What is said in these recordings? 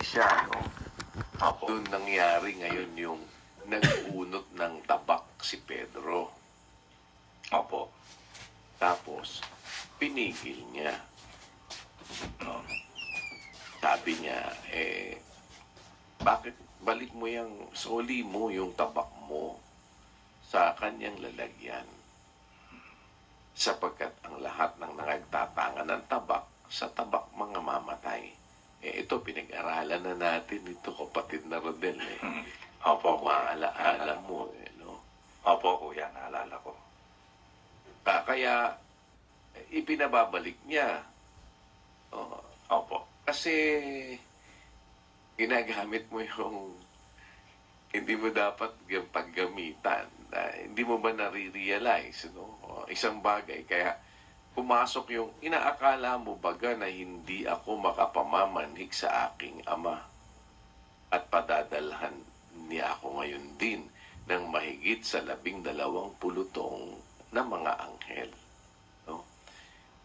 iglesia, no? Opo. Doon nangyari ngayon yung nag-unot ng tabak si Pedro. Opo. Tapos, pinigil niya. No? Sabi niya, bakit balik mo soli mo yung tabak mo sa kanyang lalagyan? Sapagkat ang lahat ng nagtatangan ng tabak, sa tabak mga mamatay. Ito, pinag-aralan na natin ito, kapatid na Rodel. Opo, maalaala mo, no? Opo, kuya, naalala ko. Kaya, ipinababalik niya. Opo. Kasi, ginagamit mo yung hindi mo dapat yung paggamitan. Hindi mo ba nare-realize, no? Isang bagay. Kaya, pumasok yung, inaakala mo baga na hindi ako makapamamanhik sa aking ama at padadalhan niya ako ngayon din ng mahigit sa 12 pulutong na mga anghel. No?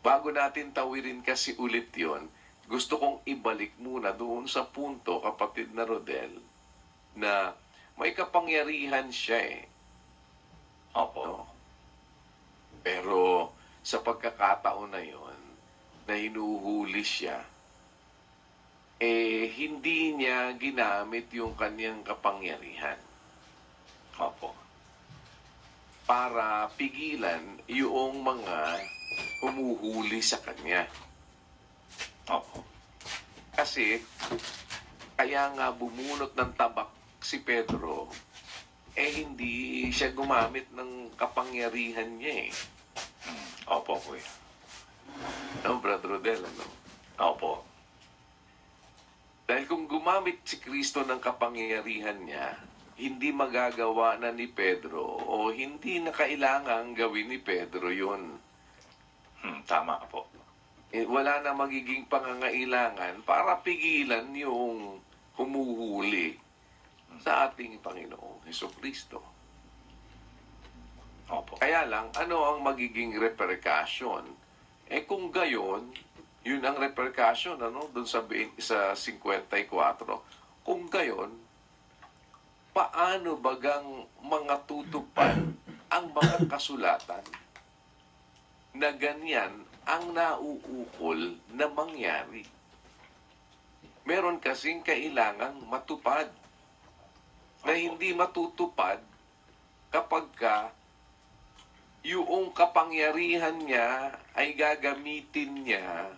Bago natin tawirin kasi ulit yon, gusto kong ibalik muna doon sa punto, kapatid na Rodel, na may kapangyarihan siya Opo. No? Pero sa pagkakataon na yon, na hinuhuli siya, hindi niya ginamit yung kanyang kapangyarihan. Opo. Para pigilan yung mga humuhuli sa kanya. Opo. Kasi, kaya nga bumunot ng tabak si Pedro, hindi siya gumamit ng kapangyarihan niya Opo, kuya. No, Brother Rodel, ano? Opo. Dahil kung gumamit si Kristo ng kapangyarihan niya, hindi magagawa na ni Pedro o hindi na kailangang gawin ni Pedro yun. Tama po. Wala na magiging pangangailangan para pigilan yung humuhuli sa ating Panginoong Hesukristo. Opo. Kaya lang, ano ang magiging repercussion? Kung gayon, yun ang repercussion, ano, doon sa 54. Kung gayon, paano bagang mga tutupad ang mga kasulatan na ganyan ang nauukol na mangyari? Meron kasing kailangang matupad na hindi matutupad kapag yung kapangyarihan niya ay gagamitin niya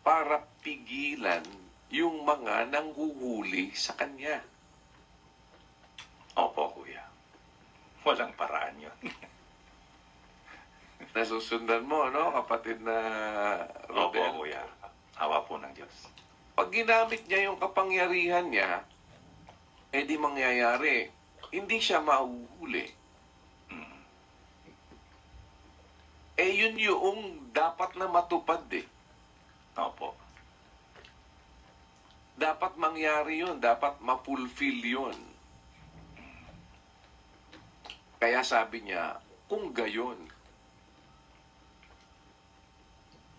para pigilan yung mga nanghuhuli sa kanya. Opo, kuya. Walang paraan yun. Nasusundan mo, no, kapatid na Rodel? Opo, kuya. Awa po ng Diyos. Pag ginamit niya yung kapangyarihan niya, di mangyayari. Hindi siya mahuhuli. Yun yung dapat na matupad Opo. Dapat mangyari yun. Dapat mapulfill yun. Kaya sabi niya, kung gayon,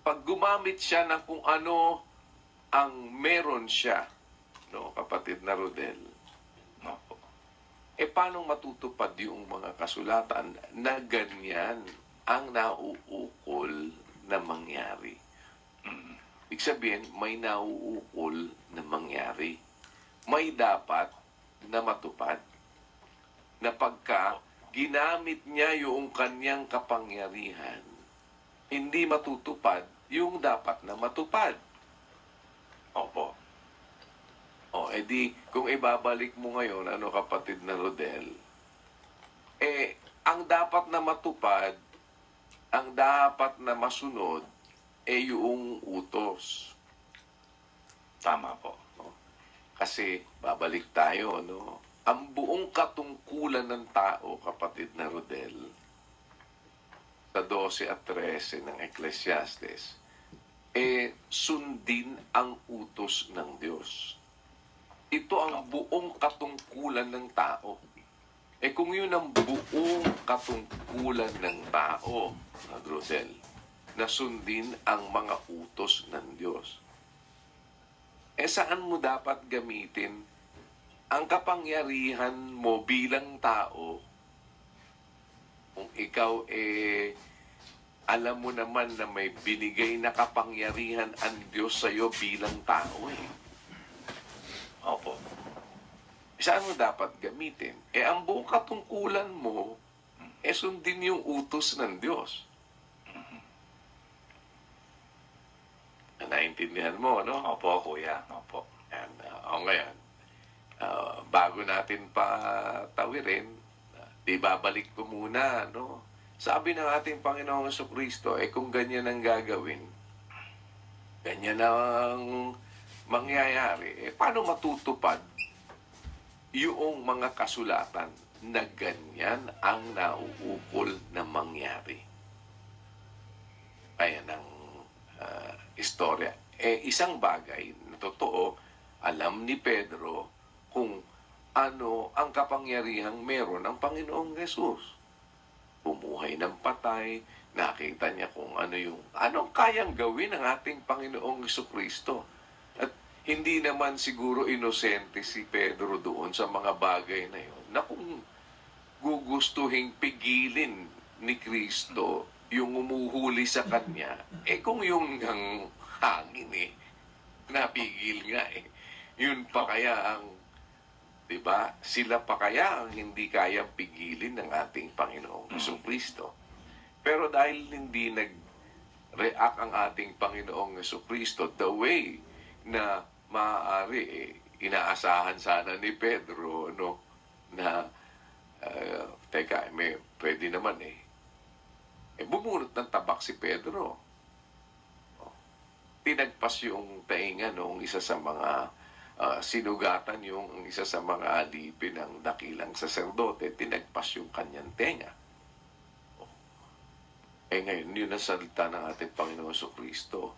pag gumamit siya ng kung ano ang meron siya, no, kapatid na Rodel, Opo. paano matutupad yung mga kasulatan na ganyan ang nauukol na mangyari? Ibig sabihin, may nauukol na mangyari. May dapat na matupad. Na pagka ginamit niya yung kanyang kapangyarihan, hindi matutupad yung dapat na matupad. Opo. Kung ibabalik mo ngayon, ano, kapatid na Rodel, ang dapat na matupad, ang dapat na masunod, yung utos. Tama po. Kasi, babalik tayo, no? Ang buong katungkulan ng tao, kapatid na Rodel, sa 12 at 13 ng Ecclesiastes, sundin ang utos ng Diyos. Ito ang buong katungkulan ng tao. Kung yun ang buong katungkulan ng tao, Rodel, na sundin ang mga utos ng Diyos, saan mo dapat gamitin ang kapangyarihan mo bilang tao kung ikaw alam mo naman na may binigay na kapangyarihan ang Diyos sa'yo bilang tao Opo. Saan mo dapat gamitin? Ang buong katungkulan mo, sundin yung utos ng Diyos. Naintindihan mo, no? Opo, kuya. Opo. And, ngayon, bago natin patawirin, di babalik ko muna, no? Sabi ng ating Panginoong Jesucristo, kung ganyan ang gagawin, ganyan ang mangyayari, paano matutupad yung mga kasulatan na ganyan ang nauukol na mangyari? Ayan ang istorya. Isang bagay na totoo, alam ni Pedro kung ano ang kapangyarihang meron ng Panginoong Jesus. Bumuhay ng patay, nakita niya kung anong kayang gawin ng ating Panginoong Jesucristo. At hindi naman siguro inosente si Pedro doon sa mga bagay na yun, na kung gugustuhin pigilin ni Kristo yung umuhuli sa kanya, kung yung hangin napigil nga yun pa kaya ang, diba, sila pa kaya ang hindi kayang pigilin ng ating Panginoong Jesucristo. Pero dahil hindi nag-react ang ating Panginoong Jesucristo the way na maaari, inaasahan sana ni Pedro, no, na teka, pwede naman bumunot ng tabak si Pedro. Tinagpas yung tainga nung isa sa mga sinugatan yung isa sa mga alipin ng dakilang saserdote, tinagpas yung kanyang tenga. Ngayon, yun ang salita ng ating Panginoon Jesucristo.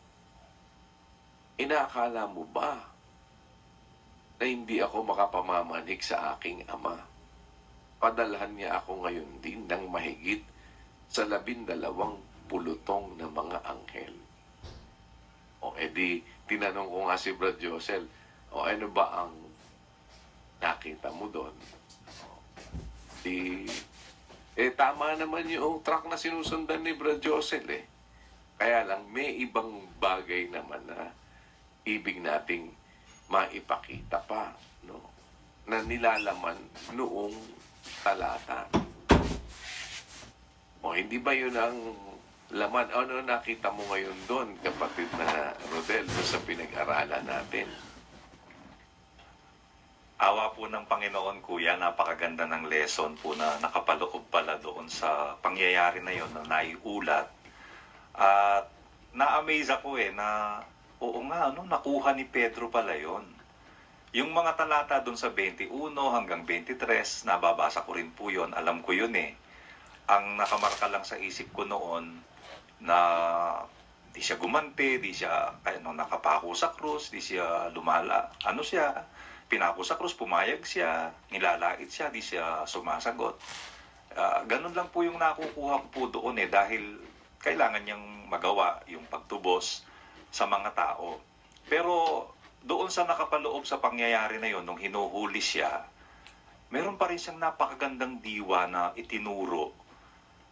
Inaakala mo ba na hindi ako makapamamanig sa aking Ama? Padalhan niya ako ngayon din ng mahigit sa 12 pulutong na mga anghel. Edi, tinanong ko nga si Brad Josel, ano ba ang nakita mo doon? Tama naman yung truck na sinusundan ni Brad Josel Kaya lang, may ibang bagay naman na ibig nating maipakita pa, no? Na nilalaman noong talata. Hindi ba yun ang laman? Ano nakita mo ngayon doon, kapatid na Rodel, sa pinag-aralan natin? Awa po ng Panginoon, kuya, napakaganda ng lesson po na nakapaloob pala doon sa pangyayari na yon na naiulat. At na-amaze ako na oo nga, nakuha ni Pedro pala yon. Yung mga talata doon sa 21 hanggang 23, nababasa ko rin po yon. Alam ko yun Ang nakamarka lang sa isip ko noon na di siya gumante, di siya nakapako sa krus, di siya lumala. Pinako sa krus, pumayag siya, nilalait siya, di siya sumasagot. Ganun lang po yung nakukuha ko po doon dahil kailangan niyang magawa yung pagtubos sa mga tao. Pero doon sa nakapaloob sa pangyayari na yon, nung hinuhuli siya, meron pa rin siyang napakagandang diwa na itinuro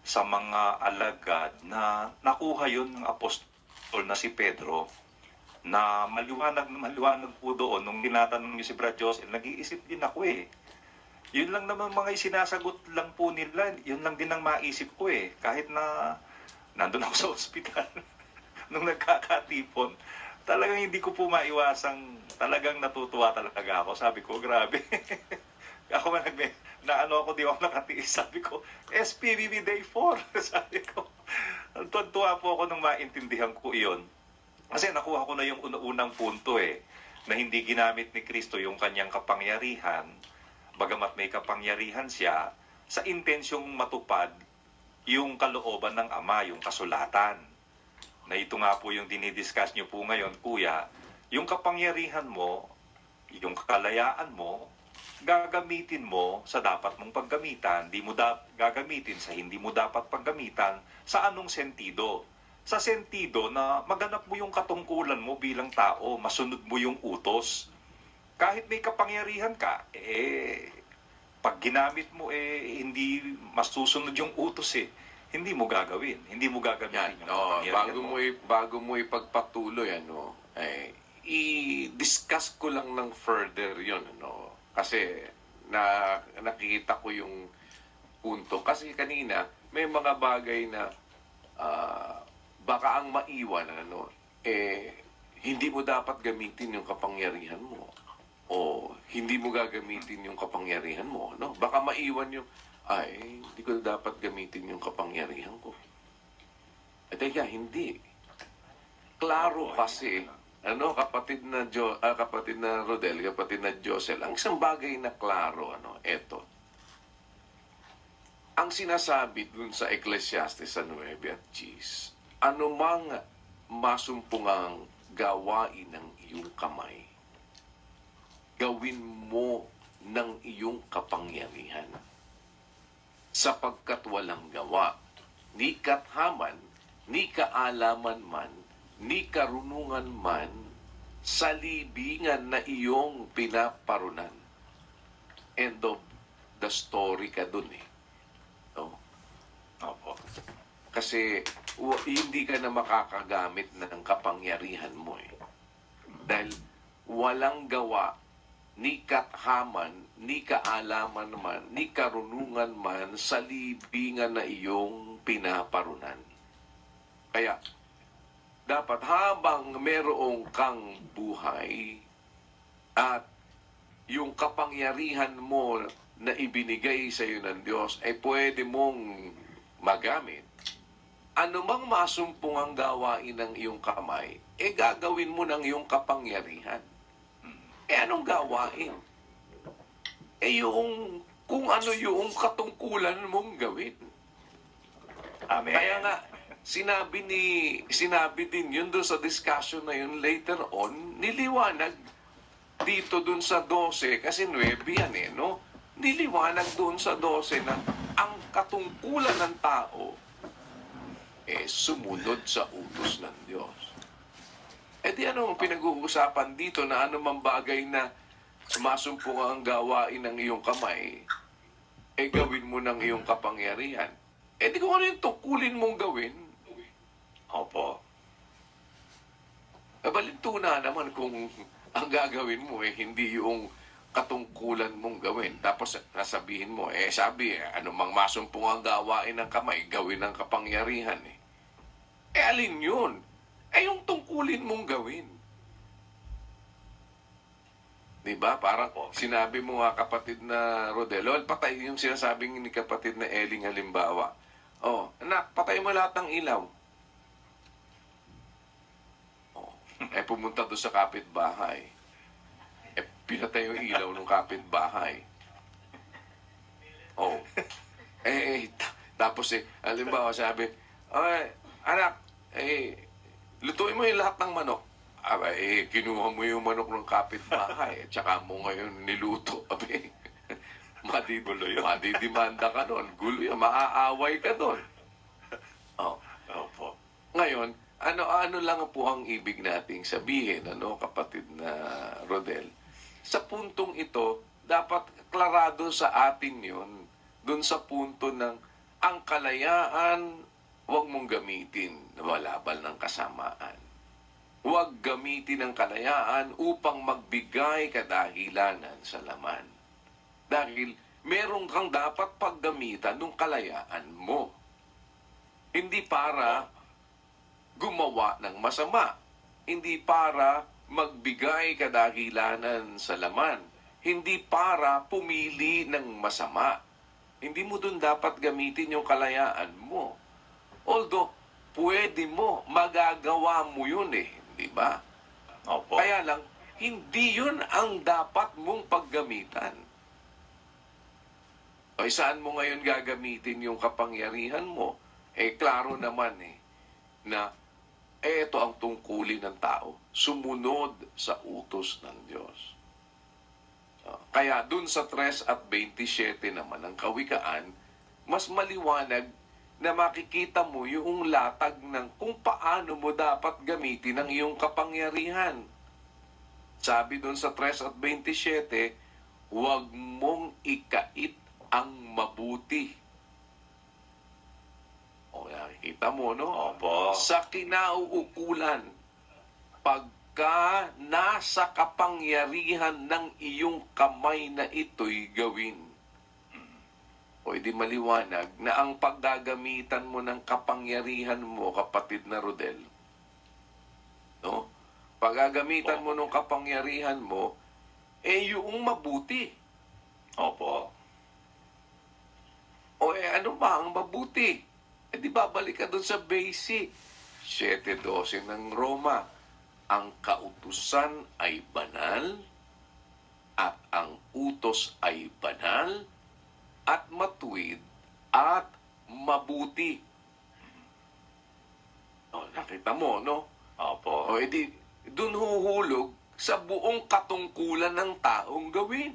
sa mga alagad na nakuha yon ng apostol na si Pedro, na maliwanag po doon nung tinatanong niyo si Brad Josel, nag-iisip din ako Yun lang naman mga sinasagot lang po nila, yun lang din ang maisip ko kahit na nandun ako sa ospital nung nagkakatipon. Talagang hindi ko po maiwasang, talagang natutuwa talaga ako. Sabi ko, grabe. Ako di ako nakatiis. Sabi ko, SPBB Day 4. Sabi ko, tuwa po ako nung maintindihan ko iyon. Kasi nakuha ko na yung unang punto na hindi ginamit ni Kristo yung kanyang kapangyarihan, bagamat may kapangyarihan siya, sa intensyong matupad yung kalooban ng Ama, yung kasulatan. Na ito nga po yung dinidiscuss nyo po ngayon, kuya, yung kapangyarihan mo, yung kalayaan mo, gagamitin mo sa dapat mong paggamitan, di mo gagamitin sa hindi mo dapat paggamitan, sa anong sentido? sa sentido na maganap mo yung katungkulan mo bilang tao, masunod mo yung utos. Kahit may kapangyarihan ka, pag ginamit mo, hindi masusunod yung utos hindi mo gagawin. Hindi mo gagamitin Yan, yung kapangyarihan mo. bago mo ipagpatuloy, i-discuss ko lang ng further yun, Kasi nakikita ko yung punto. Kasi kanina, may mga bagay na baka ang maiwan, hindi mo dapat gamitin yung kapangyarihan mo. O hindi mo gagamitin yung kapangyarihan mo, no? Baka maiwan yung, hindi ko dapat gamitin yung kapangyarihan ko. Teka, hindi. Klaro kasi, kapatid na Rodel, kapatid na Josel, ang isang bagay na klaro, eto. Ang sinasabi dun sa Ecclesiastes sa 9 at 10, anumang masumpungang gawain ng iyong kamay, gawin mo ng iyong kapangyarihan. Sapagkat walang gawa, ni kathaman, ni kaalaman man, ni karunungan man, sa libingan na iyong pinaparunan. End of the story ka dun No? Opo. Kasi hindi ka na makakagamit ng kapangyarihan mo Dahil walang gawa, ni kathaman, ni kaalaman man, ni karunungan man, sa libingan na iyong pinaparunan. Kaya, dapat habang merong kang buhay at yung kapangyarihan mo na ibinigay sa iyo ng Diyos ay pwede mong magamit, anumang masumpungang gawain ng iyong kamay, gagawin mo ng iyong kapangyarihan. Anong gawain? Kung ano yung katungkulan mong gawin. Amen. Kaya nga, sinabi din yun doon sa discussion na yun later on, niliwanag dito doon sa 12, kasi 9 yan Niliwanag doon sa 12 na ang katungkulan ng tao sumunod sa utos ng Diyos. Di ano ang pinag-uusapan dito na anumang bagay na sumasampung ang gawain ng iyong kamay, gawin mo ng iyong kapangyarihan. Di kung ano yung tungkulin mong gawin. Opo. Balintuna naman kung ang gagawin mo hindi yung katungkulan mong gawin. Tapos nasabihin mo, anumang masumpong ang gawain ng kamay, gawin ng kapangyarihan alin yun? Yung tungkulin mong gawin. Diba? Parang sinabi mo nga kapatid na Rodelo, patay yung sinasabing ni kapatid na Eling halimbawa. Anak, patay mo lahat ng ilaw. Pumunta doon sa kapitbahay. Pinatay yung ilaw ng kapitbahay. Tapos halimbawa sabi, anak, lutuin mo yung lahat ng manok. Kinuha mo yung manok ng kapitbahay. Tsaka mo ngayon niluto. Madidimanda ka doon. Gulo yun. Maaaway ka doon. Opo. Ngayon, ano lang po ang ibig nating sabihin, kapatid na Rodel? Sa puntong ito, dapat klarado sa atin yun, dun sa punto ng ang kalayaan, huwag mong gamitin na malabal ng kasamaan. Huwag gamitin ang kalayaan upang magbigay kadahilanan sa laman. Dahil meron kang dapat paggamitan ng kalayaan mo. Hindi para gumawa ng masama. Hindi para magbigay kadahilanan sa laman. Hindi para pumili ng masama. Hindi mo dun dapat gamitin yung kalayaan mo. Although, pwede mo, magagawa mo yun di ba? Opo. Kaya lang, hindi yun ang dapat mong paggamitan. Saan mo ngayon gagamitin yung kapangyarihan mo? Klaro naman na ito ang tungkulin ng tao. Sumunod sa utos ng Diyos. Kaya dun sa 3 at 27 naman ng Kawikaan, mas maliwanag na makikita mo yung latag ng kung paano mo dapat gamitin ang iyong kapangyarihan. Sabi doon sa 3:27, huwag mong ikait ang mabuti. O, nakikita mo, no? Opo. Sa kinauukulan, pagka nasa kapangyarihan ng iyong kamay na ito'y gawin. O di maliwanag na ang paggagamitan mo ng kapangyarihan mo, kapatid na Rodel, no? Paggagamitan mo ng kapangyarihan mo, yung mabuti. Opo. O ano ba ang mabuti? Di babalik ka doon sa basic. 7:12 ng Roma. Ang kautusan ay banal, at ang utos ay banal, at matuwid, at mabuti. O, nakita mo, no? Opo. O, edi, dun huhulog sa buong katungkulan ng taong gawin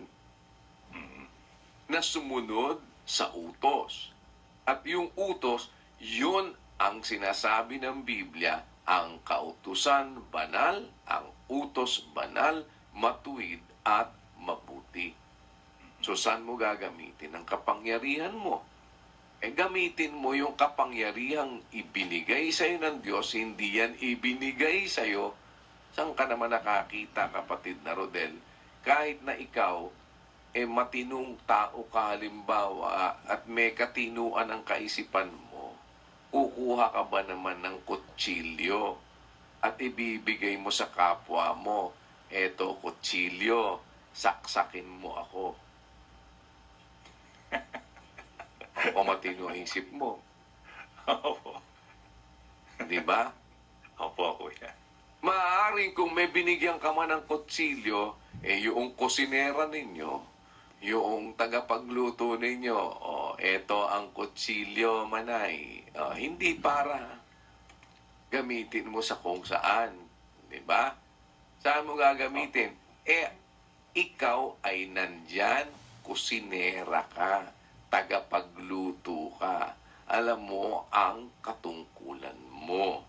na sumunod sa utos. At yung utos, yun ang sinasabi ng Biblia, ang kautusan banal, ang utos banal, matuwid at mabuti. So, saan mo gagamitin ang kapangyarihan mo? Gamitin mo yung kapangyarihang ibinigay sa'yo ng Diyos, hindi yan ibinigay sa'yo. Saan ka naman nakakita, kapatid na Rodel? Kahit na ikaw, matinong tao ka halimbawa, at may katinuan ang kaisipan mo, kukuha ka ba naman ng kutsilyo at ibibigay mo sa kapwa mo, eto kutsilyo, saksakin mo ako. O matino ang isip mo. Opo. Di ba? Opo, kuya. Maaaring kung may binigyan ka man ng kutsilyo, yung kusinera ninyo, yung tagapagluto ninyo, eto ang kutsilyo, manay. Hindi para gamitin mo sa kung saan. Di ba? Saan mo gagamitin? Ikaw ay nandyan, kusinera ka, tagapagluto ka. Alam mo ang katungkulan mo.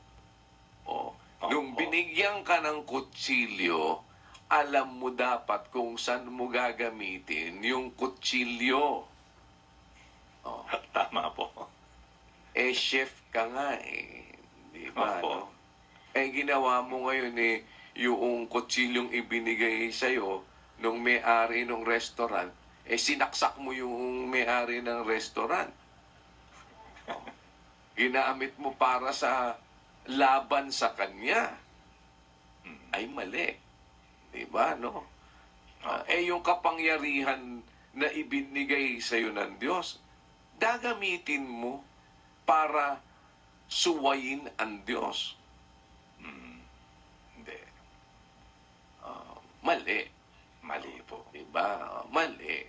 Nung binigyan ka ng kutsilyo, alam mo dapat kung saan mo gagamitin yung kutsilyo. Tama po. Chef ka nga Di ba? Opo. No? Ginawa mo ngayon yung kutsilyong ibinigay sa'yo nung may-ari ng restaurant, sinaksak mo yung may-ari ng restaurant. Ginamit mo para sa laban sa kanya. Ay mali. Diba, no? Yung kapangyarihan na ibinigay sa'yo ng Diyos, gagamitin mo para suwayin ang Diyos. Hindi. Mali. Mali po. Diba? Mali.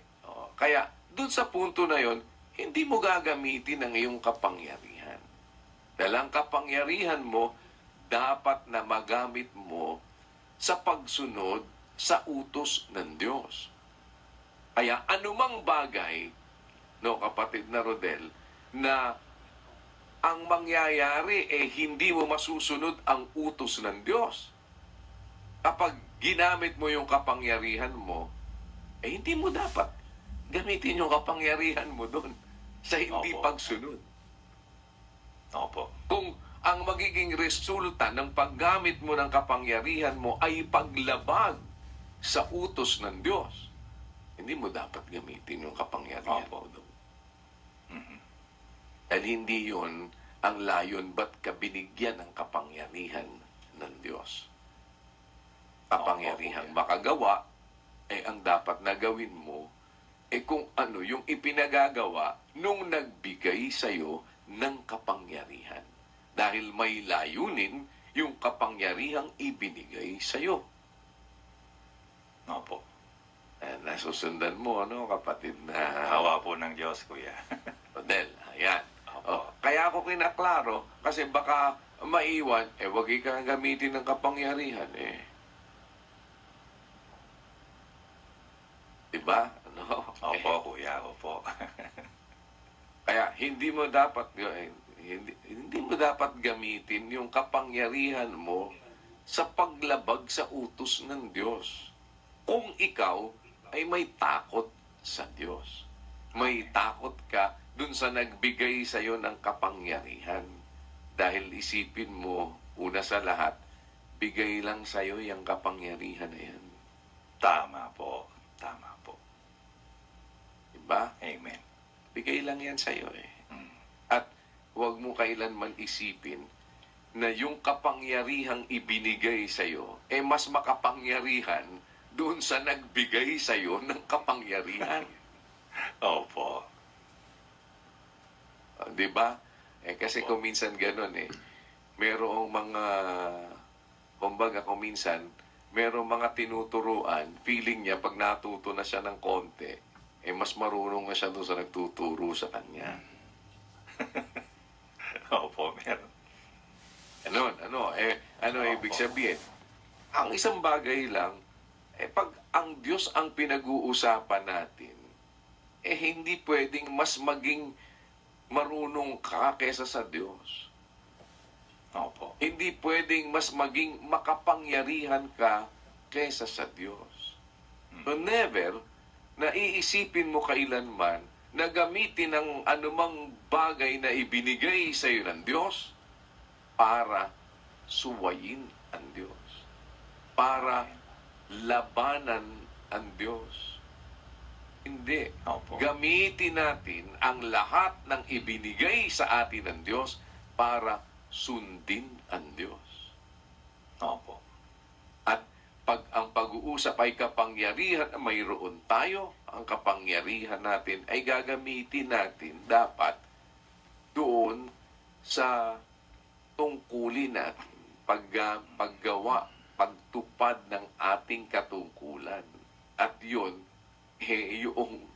Kaya, dun sa punto na yon, hindi mo gagamitin ang iyong kapangyarihan. Dahil ang kapangyarihan mo, dapat na magamit mo sa pagsunod sa utos ng Diyos. Kaya anumang bagay, no, kapatid na Rodel, na ang mangyayari hindi mo masusunod ang utos ng Diyos. Kapag ginamit mo yung kapangyarihan mo, hindi mo dapat gamitin yung kapangyarihan mo doon sa hindi Opo. pagsunod. Opo. Kung ang magiging resulta ng paggamit mo ng kapangyarihan mo ay paglabag sa utos ng Diyos, hindi mo dapat gamitin yung kapangyarihan Opo. mo doon. Dahil hindi yun ang layon ba't ka binigyan ng kapangyarihan ng Diyos. Kapangyarihang makagawa, ang dapat na gawin mo, kung ano yung ipinagagawa nung nagbigay sa'yo ng kapangyarihan. Dahil may layunin yung kapangyarihang ibinigay sa'yo. Opo. Nasusundan mo, kapatid na Hawa po ng Diyos, kuya. Rodel. Ayan. Opo. Kaya ako kinaklaro, kasi baka maiwan, wag kang gamitin ng kapangyarihan, Diba? Opo, kuya. Opo. Kaya hindi mo dapat gamitin yung kapangyarihan mo sa paglabag sa utos ng Diyos. Kung ikaw ay may takot sa Diyos. May takot ka dun sa nagbigay sa iyo ng kapangyarihan. Dahil isipin mo, una sa lahat, bigay lang sa iyo yung kapangyarihan na yan. Tama po. Tama po. Diba? Amen. Bigay lang yan sa iyo eh. Mm. At huwag mo kailanman isipin na yung kapangyarihang ibinigay sa iyo mas makapangyarihan doon sa nagbigay sa iyo ng kapangyarihan. Opo. Di ba? Kasi kung minsan ganun merong mga, kumbaga kung minsan, merong mga tinuturuan, feeling niya pag natuto na siya ng konti, mas marunong na siya doon sa nagtuturo sa kanya. Opo, meron. Ano ibig sabihin? Ang isang bagay lang, pag ang Diyos ang pinag-uusapan natin, hindi pwedeng mas maging marunong ka kesa sa Diyos. Opo. Hindi pwedeng mas maging makapangyarihan ka kesa sa Diyos. So never na iisipin mo kailanman na gamitin ang anumang bagay na ibinigay sa iyo ng Diyos para suwayin ang Diyos. Para labanan ang Diyos. Hindi. Opo. Gamitin natin ang lahat ng ibinigay sa atin ng Diyos para sundin ang Diyos. Opo. At pag ang pag-uusap ay kapangyarihan, mayroon tayo, ang kapangyarihan natin ay gagamitin natin dapat doon sa tungkulin natin, paggawa, pagtupad ng ating katungkulan. At yun, yung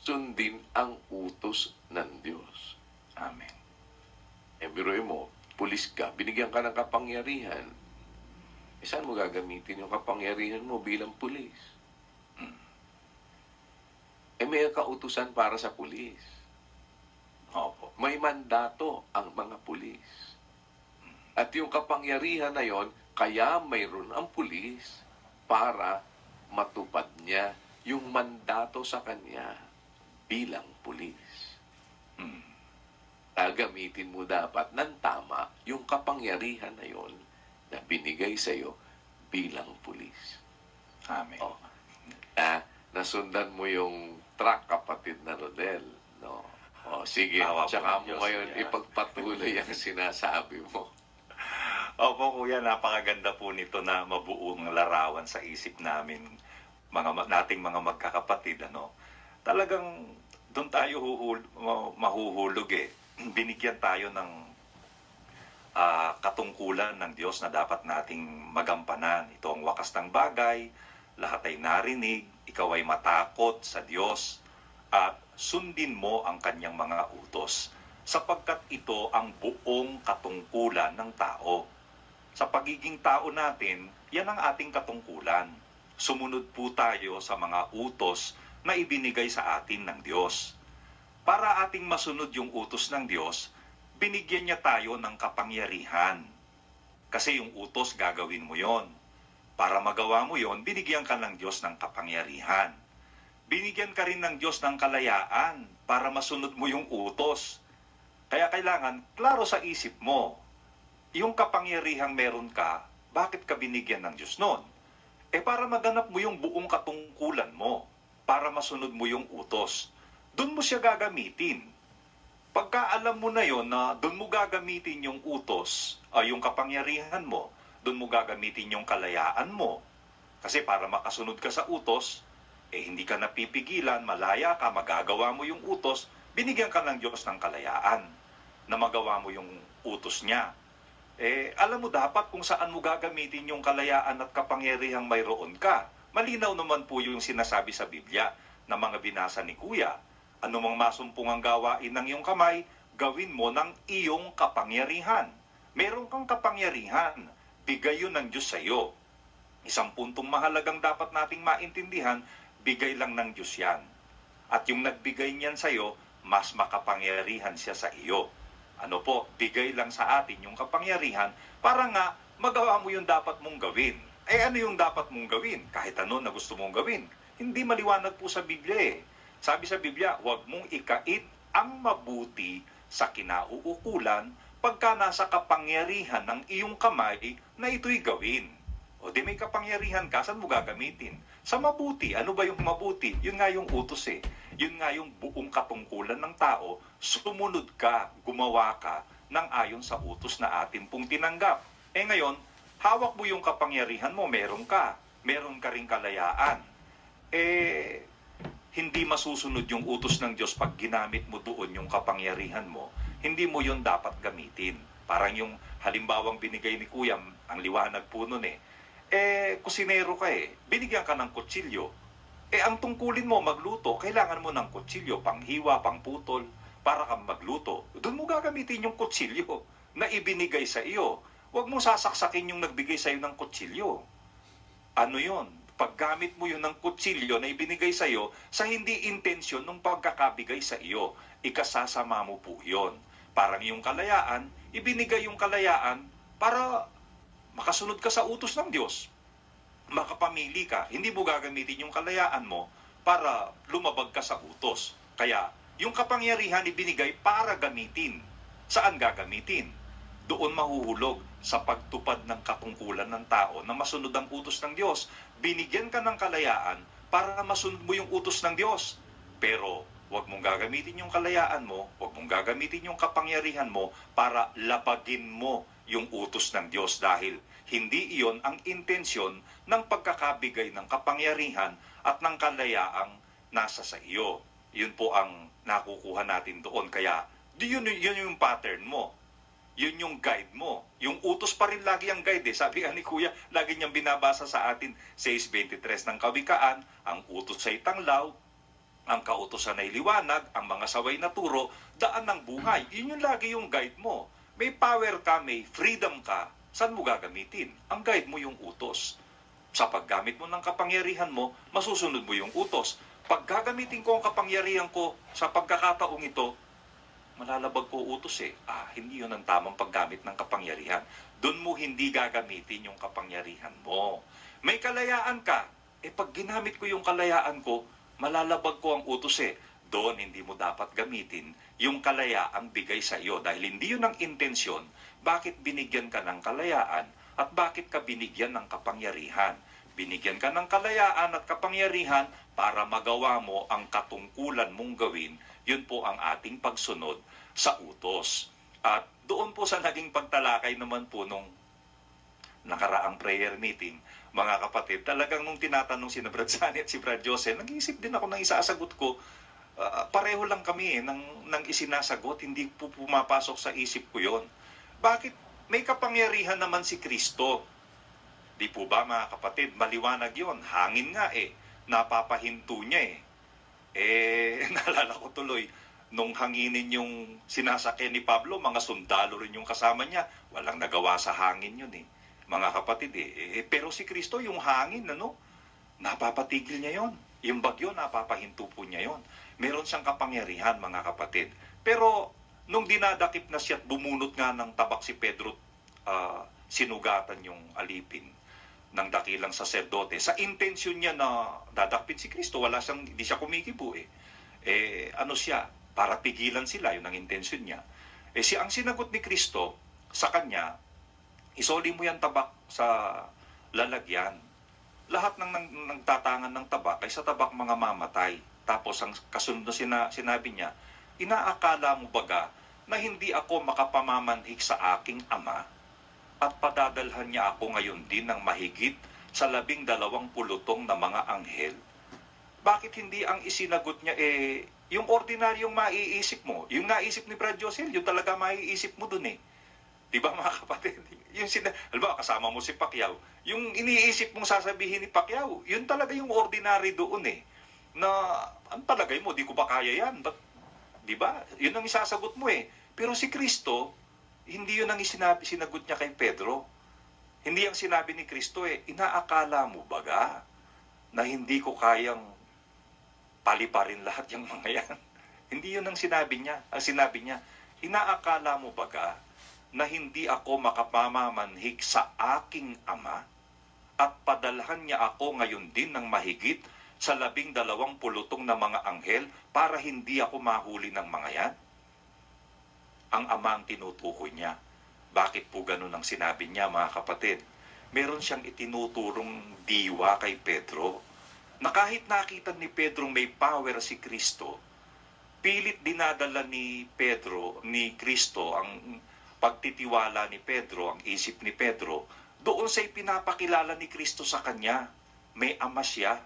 sundin ang utos ng Diyos. Amen. Biruin mo, pulis ka, binigyan ka ng kapangyarihan. Saan mo gagamitin yung kapangyarihan mo bilang pulis? May kautusan para sa pulis. Opo. May mandato ang mga pulis. At yung kapangyarihan na yon, kaya mayroon ang pulis para matupad niya yung mandato sa kanya bilang pulis. Gagamitin mo dapat ng tama yung kapangyarihan na yon na binigay sa iyo bilang pulis. Amen. Nasundan mo yung track, kapatid na Rodel. No? Sige, Awa po tsaka ng mo Diyos, ngayon kuya. ipagpatuloy ang sinasabi mo. Opo, kuya, napakaganda po nito na mabuong larawan sa isip namin, nating mga magkakapatid. Talagang doon tayo mahuhulog Binigyan tayo ng katungkulan ng Diyos na dapat nating magampanan. Ito ang wakas ng bagay, lahat ay narinig, ikaw ay matakot sa Diyos, at sundin mo ang kanyang mga utos, sapagkat ito ang buong katungkulan ng tao. Sa pagiging tao natin, yan ang ating katungkulan. Sumunod po tayo sa mga utos na ibinigay sa atin ng Diyos. Para ating masunod yung utos ng Diyos, binigyan niya tayo ng kapangyarihan. Kasi yung utos, gagawin mo yon. Para magawa mo yon, binigyan ka ng Diyos ng kapangyarihan. Binigyan ka rin ng Diyos ng kalayaan para masunod mo yung utos. Kaya kailangan, klaro sa isip mo, yung kapangyarihang meron ka, bakit ka binigyan ng Diyos nun? Para maganap mo yung buong katungkulan mo, para masunod mo yung utos. Doon mo siya gagamitin. Pagka alam mo na yon na doon mo gagamitin yung utos, yung kapangyarihan mo, doon mo gagamitin yung kalayaan mo. Kasi para makasunod ka sa utos, hindi ka napipigilan, malaya ka, magagawa mo yung utos, binigyan ka ng Diyos ng kalayaan na magawa mo yung utos niya. Alam mo dapat kung saan mo gagamitin yung kalayaan at kapangyarihang mayroon ka. Malinaw naman po yung sinasabi sa Biblia na mga binasa ni Kuya. Anumang masumpungang gawain ng iyong kamay, gawin mo ng iyong kapangyarihan. Meron kang kapangyarihan, bigay yun ng Diyos sa iyo. Isang puntong mahalagang dapat nating maintindihan, bigay lang ng Diyos yan. At yung nagbigay niyan sa iyo, mas makapangyarihan siya sa iyo. Ano po, bigay lang sa atin yung kapangyarihan para nga magawa mo yung dapat mong gawin. Eh ano yung dapat mong gawin? Kahit ano na gusto mong gawin. Hindi maliwanag po sa Biblia eh. Sabi sa Biblia, huwag mong ikait ang mabuti sa kinauukulan pagka nasa kapangyarihan ng iyong kamay na ito'y gawin. O di may kapangyarihan ka, saan mo gagamitin? Sa mabuti. Ano ba yung mabuti? Yun nga yung utos eh. Yun nga yung buong katungkulan ng tao, sumunod ka, gumawa ka ng ayon sa utos na atin pong tinanggap. Eh ngayon, hawak mo yung kapangyarihan mo, meron ka ring kalayaan. Eh, hindi masusunod yung utos ng Diyos pag ginamit mo doon yung kapangyarihan mo, hindi mo yun dapat gamitin. Parang yung halimbawang binigay ni Kuya, ang liwanag po nun eh. Eh, kusinero ka eh, binigyan ka ng kutsilyo. Eh, ang tungkulin mo magluto, kailangan mo ng kutsilyo, panghiwa, pangputol, para kang magluto. Doon mo gagamitin yung kutsilyo na ibinigay sa iyo. Huwag mo sasaksakin yung nagbigay sa iyo ng kutsilyo. Ano yon? Paggamit mo yun ng kutsilyo na ibinigay sa iyo sa hindi intensyon ng pagkakabigay sa iyo, ikasasama mo po yon. Parang yung kalayaan, ibinigay yung kalayaan para makasunod ka sa utos ng Diyos. Makapamili ka. Hindi mo gagamitin yung kalayaan mo para lumabag ka sa utos. Kaya, yung kapangyarihan ibinigay para gamitin. Saan gagamitin? Doon mahuhulog sa pagtupad ng katungkulan ng tao na masunod ang utos ng Diyos. Binigyan ka ng kalayaan para masunod mo yung utos ng Diyos. Pero, huwag mong gagamitin yung kalayaan mo, huwag mong gagamitin yung kapangyarihan mo para labagin mo yung utos ng Diyos dahil hindi iyon ang intensyon ng pagkakabigay ng kapangyarihan at ng kalayaang nasa sa iyo. Yun po ang nakukuha natin doon. Kaya, yun yung pattern mo. Yun yung guide mo. Yung utos pa rin lagi ang guide eh. Sabi nga ni Kuya, lagi niyang binabasa sa atin 6.23 ng Kawikaan, ang utos ay tanglaw, ang kautosan ay liwanag, ang mga saway na turo, daan ng buhay. Yun yung lagi yung guide mo. May power ka, may freedom ka. Saan mo gagamitin? Ang guide mo yung utos. Sa paggamit mo ng kapangyarihan mo, masusunod mo yung utos. Pag gagamitin ko ang kapangyarihan ko sa pagkakataong ito, malalabag ko utos eh. Hindi yun ang tamang paggamit ng kapangyarihan. Doon mo hindi gagamitin yung kapangyarihan mo. May kalayaan ka. Pag ginamit ko yung kalayaan ko, malalabag ko ang utos eh. Doon hindi mo dapat gamitin yung kalayaang bigay sa iyo. Dahil hindi yun ang intensyon, bakit binigyan ka ng kalayaan at bakit ka binigyan ng kapangyarihan. Binigyan ka ng kalayaan at kapangyarihan para magawa mo ang katungkulan mong gawin. Yun po ang ating pagsunod sa utos. At doon po sa naging pagtalakay naman po nung nakaraang prayer meeting, mga kapatid, talagang nung tinatanong si Brad Sani at si Brad Jose, nag-iisip din ako ng isasagot ko. Pareho lang kami ng isinasagot, hindi po pumapasok sa isip ko yon. Bakit? May kapangyarihan naman si Kristo. Di po ba mga kapatid? Maliwanag yon. Hangin nga eh. Napapahinto niya eh. Naalala ko tuloy, nung hanginin yung sinasakyan ni Pablo, mga sundalo rin yung kasama niya. Walang nagawa sa hangin yun eh. Mga kapatid pero si Kristo yung hangin, napapatigil niya yon. Yung bagyo, napapahinto po niya yon. Meron siyang kapangyarihan, mga kapatid. Pero nung dinadakip na siya at bumunot nga ng tabak si Pedro, sinugatan yung alipin ng dakilang saserdote. Sa intensyon niya na dadakpin si Kristo, hindi siya kumikibo ano siya? Para pigilan sila, yun ang intensyon niya. Ang sinagot ni Kristo sa kanya, isoli mo yan tabak sa lalagyan. Lahat ng nagtatangan ng tabak ay sa tabak mga mamatay. Tapos ang kasunod na sinabi niya, inaakala mo baga na hindi ako makapamamanhik sa aking ama at padadalhan niya ako ngayon din ng mahigit sa 12 pulutong na mga anghel? Bakit hindi ang isinagot niya yung ordinaryong maiisip mo? Yung naisip ni Brad Josel, yun talaga maiisip mo dun eh. Di ba mga kapatid? Halimbawa, kasama mo si Pacquiao, yung iniisip mong sasabihin ni Pacquiao, yun talaga yung ordinary doon eh. Na, ang palagay mo, di ko ba kaya yan? Di ba? Yun ang isasagot mo eh. Pero si Kristo, hindi yun ang sinagot niya kay Pedro. Hindi ang sinabi ni Kristo inaakala mo baga na hindi ko kayang paliparin lahat yung mga yan? Hindi yun ang sinabi niya. Ang sinabi niya, inaakala mo baga na hindi ako makapamamanhik sa aking ama at padalhan niya ako ngayon din ng mahigit sa 12 na mga anghel para hindi ako mahuli ng mga yan? Ang ama ang tinutukoy niya. Bakit po ganun ang sinabi niya, mga kapatid? Meron siyang itinuturong diwa kay Pedro na kahit nakita ni Pedro may power si Kristo, pilit dinadala ni Kristo ang pagtitiwala ni Pedro, ang isip ni Pedro, doon sa ipinapakilala ni Kristo sa kanya. May ama siya.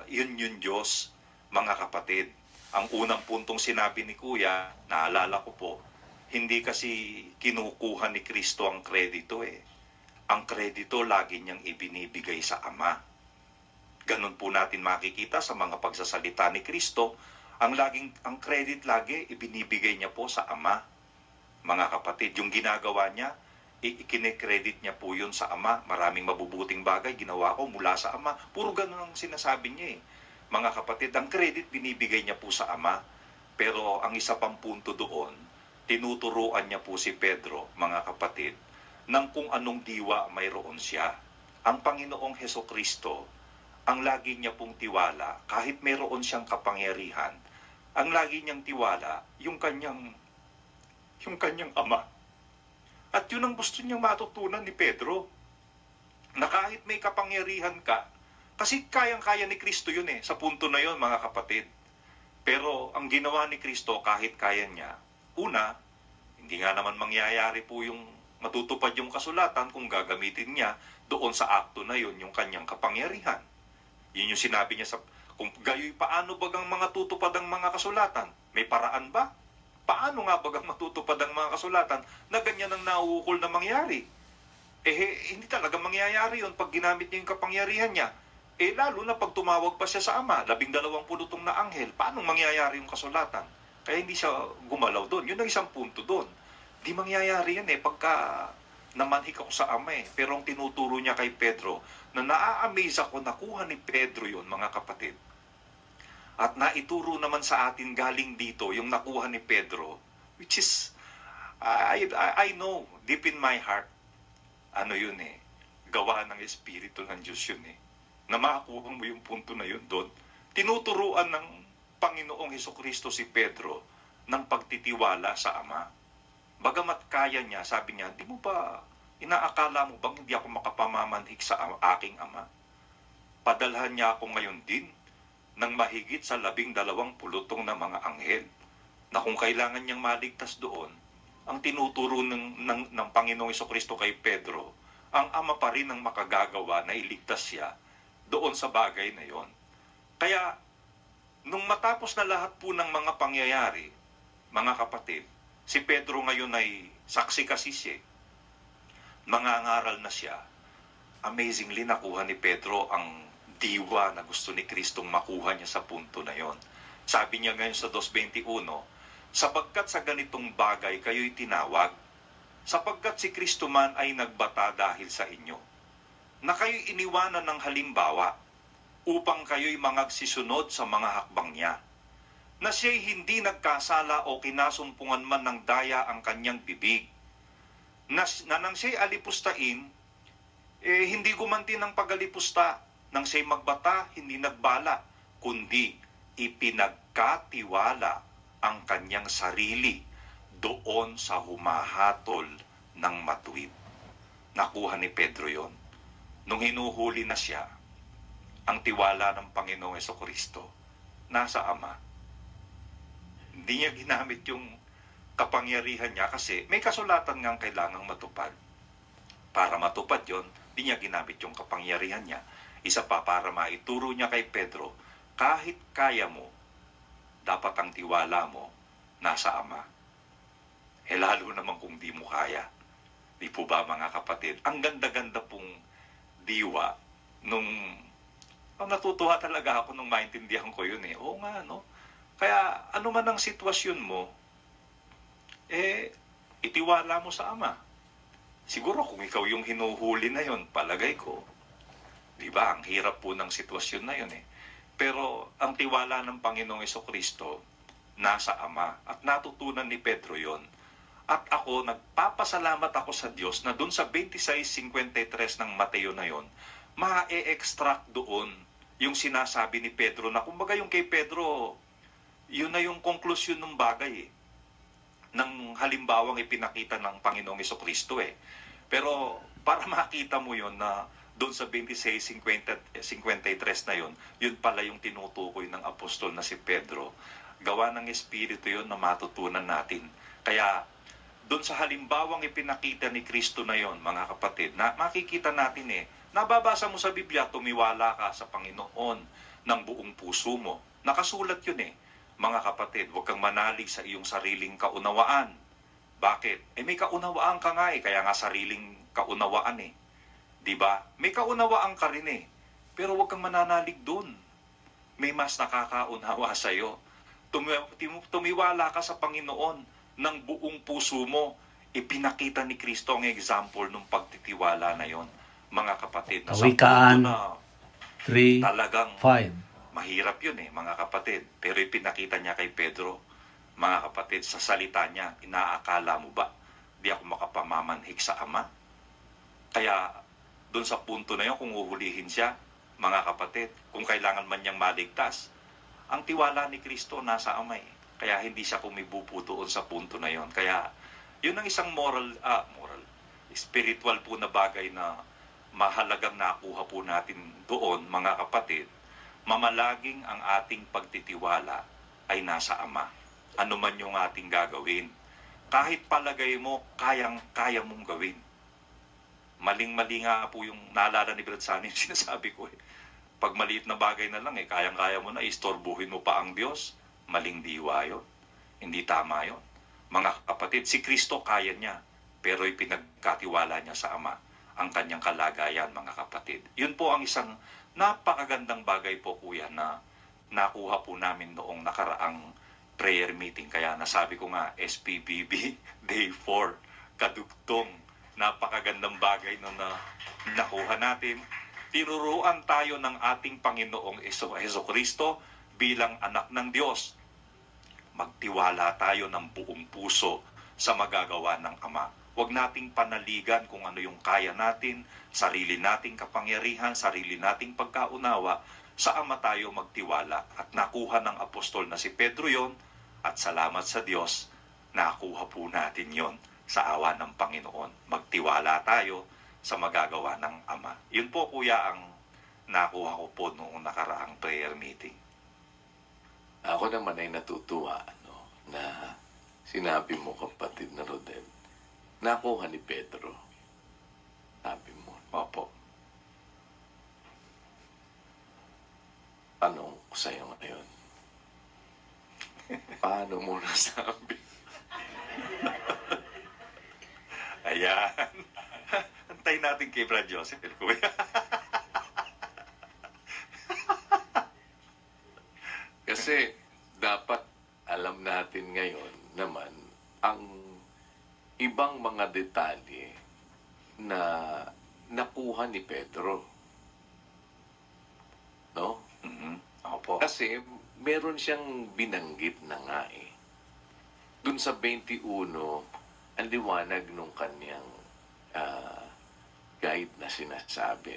Yun yung Diyos, mga kapatid. Ang unang puntong sinabi ni Kuya, naalala ko po, hindi kasi kinukuha ni Kristo ang kredito eh. Ang kredito lagi niyang ibinibigay sa Ama. Ganun po natin makikita sa mga pagsasalita ni Kristo, ang credit lagi ibinibigay niya po sa Ama. Mga kapatid, yung ginagawa niya, ikinekredit niya po yun sa Ama. Maraming mabubuting bagay ginawa ko mula sa Ama. Puro ganun ang sinasabi niya eh. Mga kapatid, ang credit binibigay niya po sa Ama. Pero ang isa pang punto doon, tinuturuan niya po si Pedro, mga kapatid, ng kung anong diwa mayroon siya. Ang Panginoong Hesukristo, ang lagi niya pong tiwala, kahit mayroon siyang kapangyarihan, ang lagi niyang tiwala, yung kanyang Ama. At yun ang gusto niyang matutunan ni Pedro, na kahit may kapangyarihan ka, kasi kayang-kaya ni Kristo yun eh, sa punto na yun, mga kapatid. Pero ang ginawa ni Kristo, kahit kaya niya, una, hindi nga naman mangyayari po yung matutupad yung kasulatan kung gagamitin niya doon sa akto na yun, yung kanyang kapangyarihan. Yun yung sinabi niya kung gayoy, paano bagang mga tutupad ang mga kasulatan? May paraan ba? Paano nga bagang matutupad ang mga kasulatan na ganyan ang nauukol na mangyari? Hindi talaga mangyayari yun pag ginamit niya yung kapangyarihan niya. Lalo na pag tumawag pa siya sa Ama, 12 na anghel, paano mangyayari yung kasulatan? Kaya hindi siya gumalaw doon. Yun ang isang punto doon. Di mangyayari yan pagka namanhik ako sa Ama eh. Pero ang tinuturo niya kay Pedro, na naa-amaze ako, nakuha ni Pedro yun, mga kapatid. At naituro naman sa atin galing dito, yung nakuha ni Pedro, which is, I know, deep in my heart, ano yun gawa ng Espiritu ng Diyos yun na makakuha mo yung punto na yun doon. Tinuturuan ng Panginoong Hesukristo si Pedro ng pagtitiwala sa Ama. Bagamat kaya niya, sabi niya, di mo ba, inaakala mo bang hindi ako makapamamanhik sa aking Ama? Padalhan niya ako ngayon din ng mahigit sa 12 na mga anghel, na kung kailangan niyang maligtas doon, ang tinuturo ng Panginoong Hesukristo kay Pedro, ang Ama pa rin ang makagagawa na iligtas siya doon sa bagay na yon. Kaya, nung matapos na lahat po ng mga pangyayari, mga kapatid, si Pedro ngayon ay saksi kasi siya. Mangangaral na siya. Amazingly, nakuha ni Pedro ang diwa na gusto ni Kristong makuha niya sa punto na yon. Sabi niya ngayon sa 2:21, sapagkat sa ganitong bagay kayo'y tinawag, sapagkat si Kristo man ay nagbata dahil sa inyo, na kayo'y iniwanan ng halimbawa, upang kayo'y mangagsisunod sa mga hakbang niya, na siya'y hindi nagkasala o kinasumpungan man ng daya ang kanyang bibig, na nang siya'y alipustain, hindi gumanti ng pag-alipusta, nang siya'y magbata, hindi nagbala, kundi ipinagkatiwala ang kanyang sarili doon sa humahatol ng matuwid. Nakuha ni Pedro yon. Nung hinuhuli na siya, ang tiwala ng Panginoong Hesukristo nasa Ama. Hindi niya ginamit yung kapangyarihan niya kasi may kasulatan ngang kailangang matupad. Para matupad yon, hindi niya ginamit yung kapangyarihan niya. Isa pa, para maituro niya kay Pedro, kahit kaya mo, dapat ang tiwala mo nasa Ama. Lalo naman kung di mo kaya. Di po ba, mga kapatid? Ang ganda-ganda pong diwa nung natutuwa talaga ako nung maintindihan ko yun Oo nga, no? Kaya ano man ang sitwasyon mo, itiwala mo sa Ama. Siguro kung ikaw yung hinuhuli na yun, palagay ko, di ba, ang hirap po ng sitwasyon na yun Pero ang tiwala ng Panginoong Kristo nasa Ama. At natutunan ni Pedro yon. At ako, nagpapasalamat ako sa Diyos na doon sa 26:53 ng Mateo na yon, ma-e-extract doon yung sinasabi ni Pedro na kumbaga yung kay Pedro, yun na yung konklusyon ng bagay ng halimbawang ipinakita ng Panginoong Kristo eh. Pero para makita mo yon na doon sa 26:53 na yon, yun pala yung tinutukoy ng apostol na si Pedro. Gawa ng Espiritu yon na matutunan natin. Kaya doon sa halimbawang ipinakita ni Kristo na yon, mga kapatid, na makikita natin nababasa mo sa Biblia, tumiwala ka sa Panginoon ng buong puso mo. Nakasulat yun mga kapatid, huwag kang manalig sa iyong sariling kaunawaan. Bakit? May kaunawaan ka nga kaya nga sariling kaunawaan Diba? May kaunawaan ka rin pero huwag kang mananalig doon. May mas nakakaunawa sa iyo. Tumiwala ka sa Panginoon ng buong puso mo. Ipinakita ni Kristo ang example ng pagtitiwala na yon, mga kapatid. Na Kawikaan na 3:5. talagang mahirap yun mga kapatid. Pero ipinakita niya kay Pedro, mga kapatid, sa salita niya, inaakala mo ba di ako makapamamanhik sa Ama? Kaya doon sa punto na yun, kung uhulihin siya, mga kapatid, kung kailangan man niyang maligtas, ang tiwala ni Kristo nasa Ama Kaya hindi siya kumibupo doon sa punto na yon. Kaya yun ang isang spiritual po na bagay na mahalagang nakuha po natin doon, mga kapatid. Mamalaging ang ating pagtitiwala ay nasa Ama. Ano man yung ating gagawin. Kahit palagay mo, kaya mong gawin. Maling-mali nga po yung naalala ni Brad Sunny yung sinasabi ko Pag maliit na bagay na lang kayang-kaya mo na, istorbuhin mo pa ang Diyos. Maling diwa yun. Hindi tama yun. Mga kapatid, si Kristo kaya niya, pero ipinagkatiwala niya sa Ama ang kanyang kalagayan, mga kapatid. Yun po ang isang napakagandang bagay po, kuya, na nakuha po namin noong nakaraang prayer meeting. Kaya nasabi ko nga, SPBB Day 4, kadugtong. Napakagandang bagay na nakuha natin. Tinuruan tayo ng ating Panginoong Kristo bilang anak ng Diyos. Magtiwala tayo ng buong puso sa magagawa ng Ama. Huwag nating panaligan kung ano yung kaya natin, sarili nating kapangyarihan, sarili nating pagkaunawa. Sa Ama tayo magtiwala. At nakuha ng apostol na si Pedro yon, at salamat sa Diyos, nakuha po natin yon sa awa ng Panginoon. Magtiwala tayo sa magagawa ng Ama. Yun po, kuya, ang nakuha ko po noong nakaraang prayer meeting. Ako naman ay natutuwa na sinabi mo, kapatid na Rodel, nakuha ni Pedro. Sabi mo. Opo. Tanong ko sa'yo ngayon. Paano mo nasabi? Ayan. Antay natin kay Brad Joseph, kuya. Kasi dapat alam natin ngayon naman ang ibang mga detalye na nakuha ni Pedro. No? Mm-hmm. Opo. Kasi meron siyang binanggit na nga Doon sa 21, ang liwanag nung kanyang guide na sinasabi,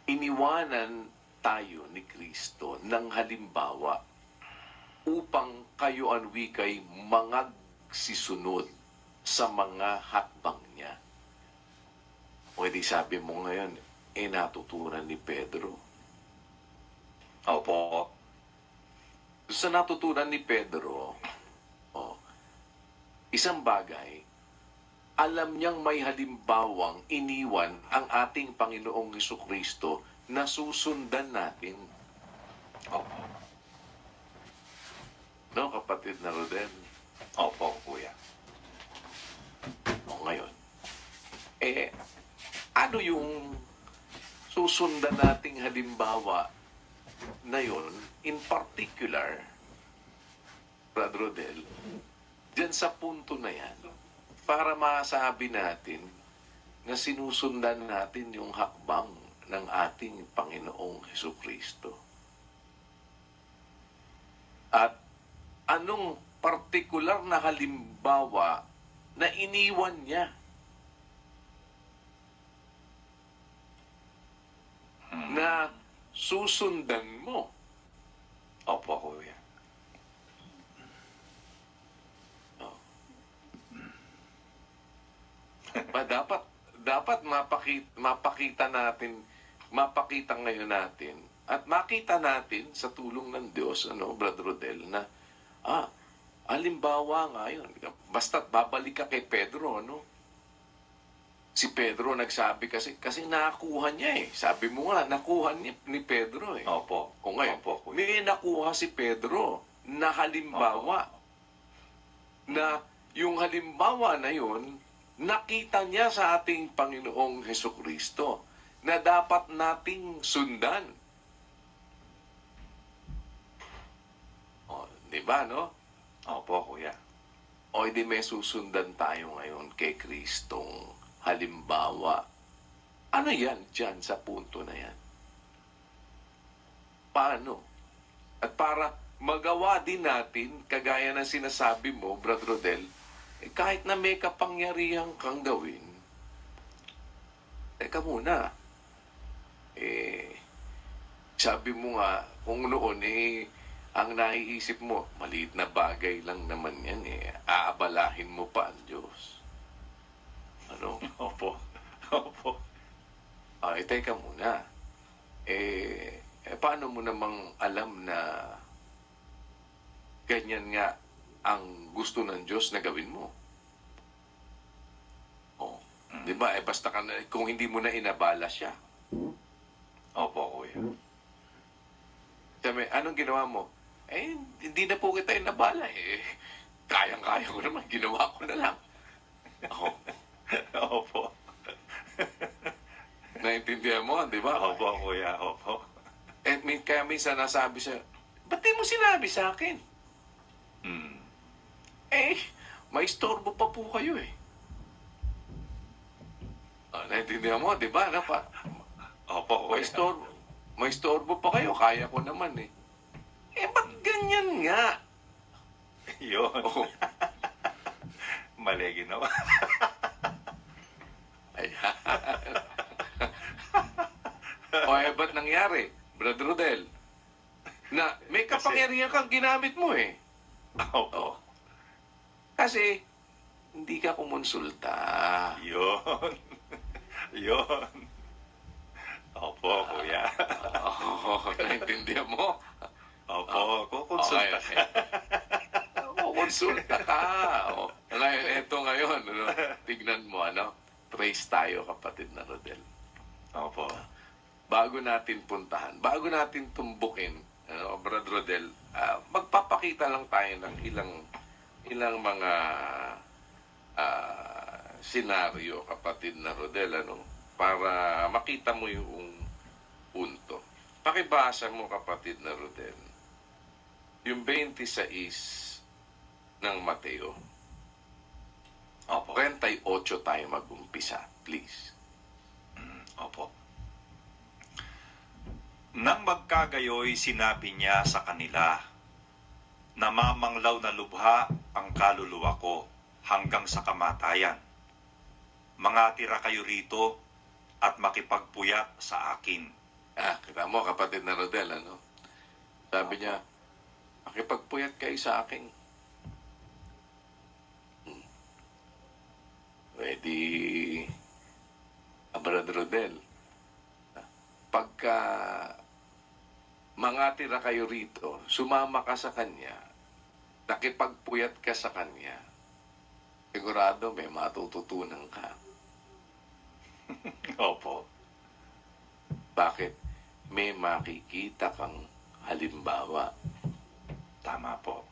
iniwanan tayo ni Kristo ng halimbawa upang kayo ang wikay sisunod sa mga hakbang niya. Pwede sabi mo ngayon, natutunan ni Pedro. Opo. Sa natutunan ni Pedro, isang bagay, alam niyang may halimbawang iniwan ang ating Panginoong Jesucristo na susundan natin. Opo. No, kapatid na Rodel? Opo, kuya. Ngayon, ano yung susundan nating halimbawa na yun, in particular, Brad Rodel, dyan sa punto na yan, para masabi natin na sinusundan natin yung hakbang ng ating Panginoong Hesukristo. At anong partikular na halimbawa na iniwan niya? Na susundan mo. Opo, kuya. Dapat mapakita ngayon natin at makita natin sa tulong ng Diyos, Brother Rodel, na halimbawa nga yun. Basta't babalik ka kay Pedro, Si Pedro nagsabi kasi nakuha niya eh. Sabi mo nga, nakuha ni Pedro eh. Opo. O ngayon, Opo, kuya. may nakuha si Pedro na halimbawa. Na yung halimbawa na yun, nakita niya sa ating Panginoong Hesukristo na dapat nating sundan. O, di ba, no? Opo, kuya. O, hindi may susundan tayo ngayon kay Kristong halimbawa. Ano yan dyan sa punto na yan? Paano? At para magawa din natin, kagaya ng sinasabi mo, Brother Rodel, kahit na may kapangyarihan kang gawin, teka muna, sabi mo nga, kung noon, ang naiisip mo, maliit na bagay lang naman yan, aabalahin mo pa ang Diyos. Ano? Opo. Opo. Teka muna. Paano mo namang alam na ganyan nga ang gusto ng Diyos na gawin mo? Di ba? Basta kung hindi mo na inabala siya. Opo, kuya. Sabi, anong ginawa mo? Hindi na po kita inabala eh. Kayang-kaya ko naman. Ginawa ko na lang. Opo. Naintindihan mo, di ba? Opo, kuya. Opo. Kaya minsan nasabi siya, ba't di mo sinabi sa akin? May istorbo pa po kayo eh. Naintindihan mo, di ba? Opo, kuya. May istorbo pa kayo, kaya ko naman eh. Ba't ganyan nga? Yun. Mali ginawa. Ayan. Ba't nangyari, Brother Rodel? Na may kapangyarihan kang ginamit mo eh. Opo. Kasi, hindi ka kumonsulta. Yun. Yun. Opo, kuya. Naintindihan mo? Opo, kukonsulta. Okay. Kukonsulta ka. Ngayon, eto ngayon, tignan mo, trace tayo, kapatid na Rodel. Opo. Bago natin puntahan, bago natin tumbukin, Brother Rodel, magpapakita lang tayo ng ilang mga senaryo, kapatid na Rodel, para makita mo yung punto. Pakibasa mo, kapatid na Rodel, yung 26 ng Mateo. Opo. 38 tayo mag-umpisa, please. Opo. Nang magkagayoy, sinabi niya sa kanila, namamanglaw na lubha ang kaluluwa ko hanggang sa kamatayan. Mangatira kayo rito at makipagpuyat sa akin. Kita mo, kapatid na Rodel, Sabi niya, makipagpuyat kayo sa akin. Pwede, Brother Rodel, pagka mangatira kayo rito, sumama ka sa kanya, nakipagpuyat ka sa kanya, sigurado may matututunan ka. Opo. Bakit? May makikita kang halimbawa Tama po.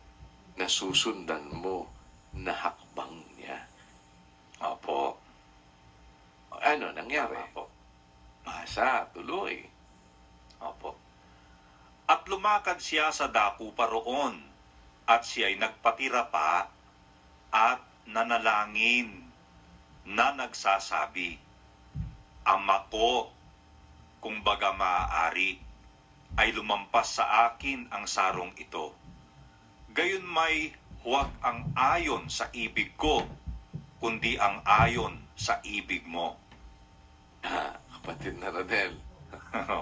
na susundan mo na hakbang niya. Opo. Ano nangyari? Tama po. Masa, tuloy. Opo. At lumakad siya sa dako pa roon, at siya'y nagpatira pa at nanalangin na nagsasabi, Ama ko, kung baga maaari, ay lumampas sa akin ang sarong ito. Gayon may huwag ang ayon sa ibig ko, kundi ang ayon sa ibig mo. Kapatid na Rodel.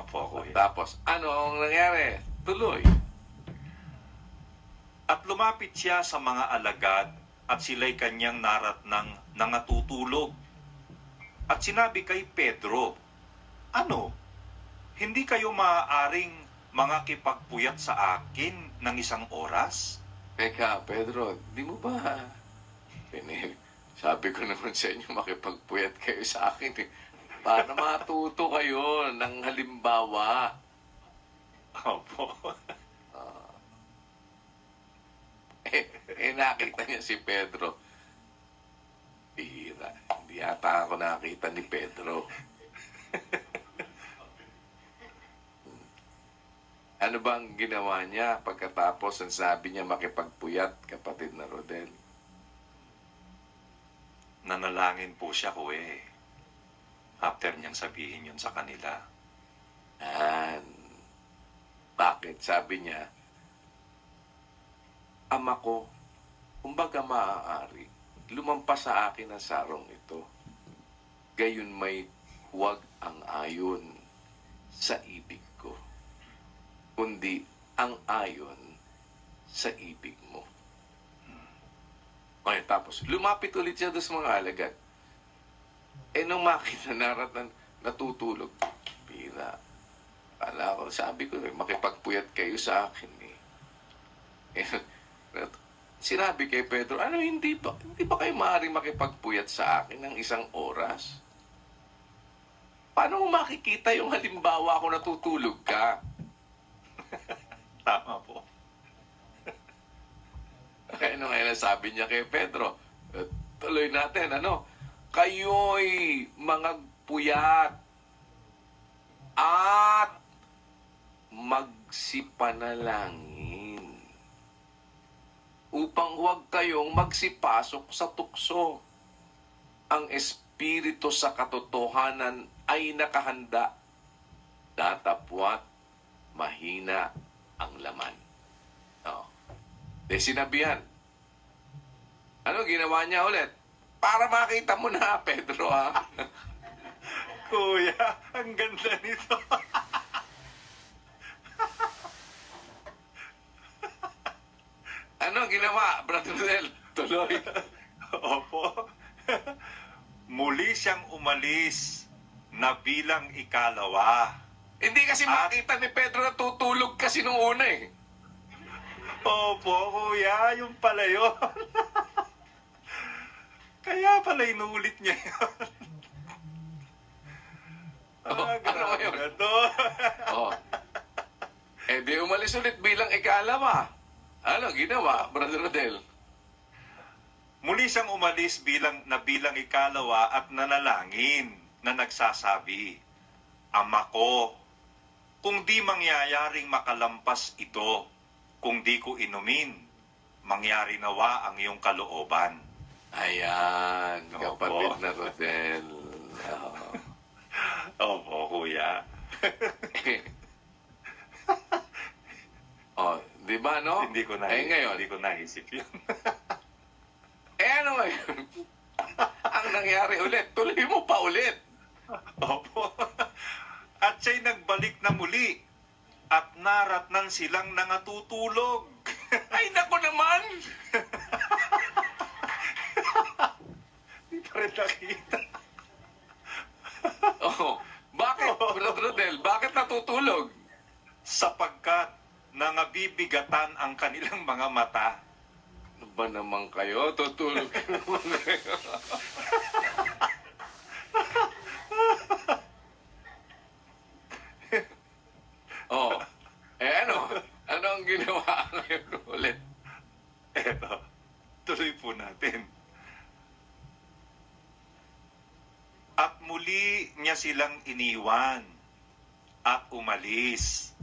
Opo, kuya. Tapos, ano ang nangyari? Tuloy. At lumapit siya sa mga alagad at sila'y kanyang naratnang nangatutulog. At sinabi kay Pedro, ano, hindi kayo maaaring mangakipagpuyat sa akin ng isang oras? Teka, Pedro, di mo ba? Sabi ko naman sa inyo, makipagpuyat kayo sa akin. Para matuto kayo ng halimbawa. Opo. Nakita niya si Pedro. Bihira. Hindi yata ako nakita ni Pedro. Ano bang ginawa niya pagkatapos ang sabi niya makipagpuyat, kapatid na Rodel? Nanalangin po siya, kuya. After niyang sabihin yun sa kanila. Bakit? Sabi niya, Ama ko, kumbaga maaari, lumampas sa akin ang sarong ito. Gayon may huwag ang ayon sa ibig ko, kundi ang ayon sa ibig mo. Okay, tapos lumapit ulit siya doon sa mga alagad. Nung makita naratan natutulog, pira. Kala ko, sabi ko, makipagpuyat kayo sa akin Sinabi kay Pedro, ano, hindi ba kayo maaaring makipagpuyat sa akin ng isang oras? Paano mo makikita yung halimbawa kung natutulog ka? Tama po. Kaya ano ngayon sabi niya kay Pedro, tuloy natin, kayo'y mga puyat at magsipanalangin upang huwag kayong magsipasok sa tukso. Ang espiritu sa katotohanan ay nakahanda, datapwat mahina ang laman. Sinabihan. Ano ginawa niya ulit? Para makita mo na, Pedro, ha? Kuya, ang ganda nito. Ano ginawa, Brother Rodel? Tuloy. Opo. Muli siyang umalis na bilang ikalawa. Hindi kasi makita ni Pedro na tutulog kasi nung una eh. Opo, kuya, yung pala yun. Kaya pala inuulit niya yun. Ano grabe yun? na to. Di umalis ulit bilang ikalawa. Ano ginawa, Brother Rodel? Muli siyang umalis bilang ikalawa at nanalangin na nagsasabi, Ama ko, kung di mangyayaring makalampas ito, kung di ko inumin, mangyari nawa ang iyong kalooban. Ayan, Opo. kapatid na Rodel. Opo, kuya. Di ba, no? Hindi ko ngayon, hindi ko naisip yun. ano ngayon? Ang nangyari ulit, tuloy mo pa ulit. Opo. At siya'y nagbalik na muli at naratnan silang nangatutulog. Ay, naku naman! Hindi pa rin nakita. Bakit, Brother Rodel? Bakit natutulog? Sapagkat nangabibigatan ang kanilang mga mata. Ano ba naman kayo? Tutulog ka naman kayo. Ano ang ginawa ngayon ulit? Eto, tuloy po natin. At muli niya silang iniwan at umalis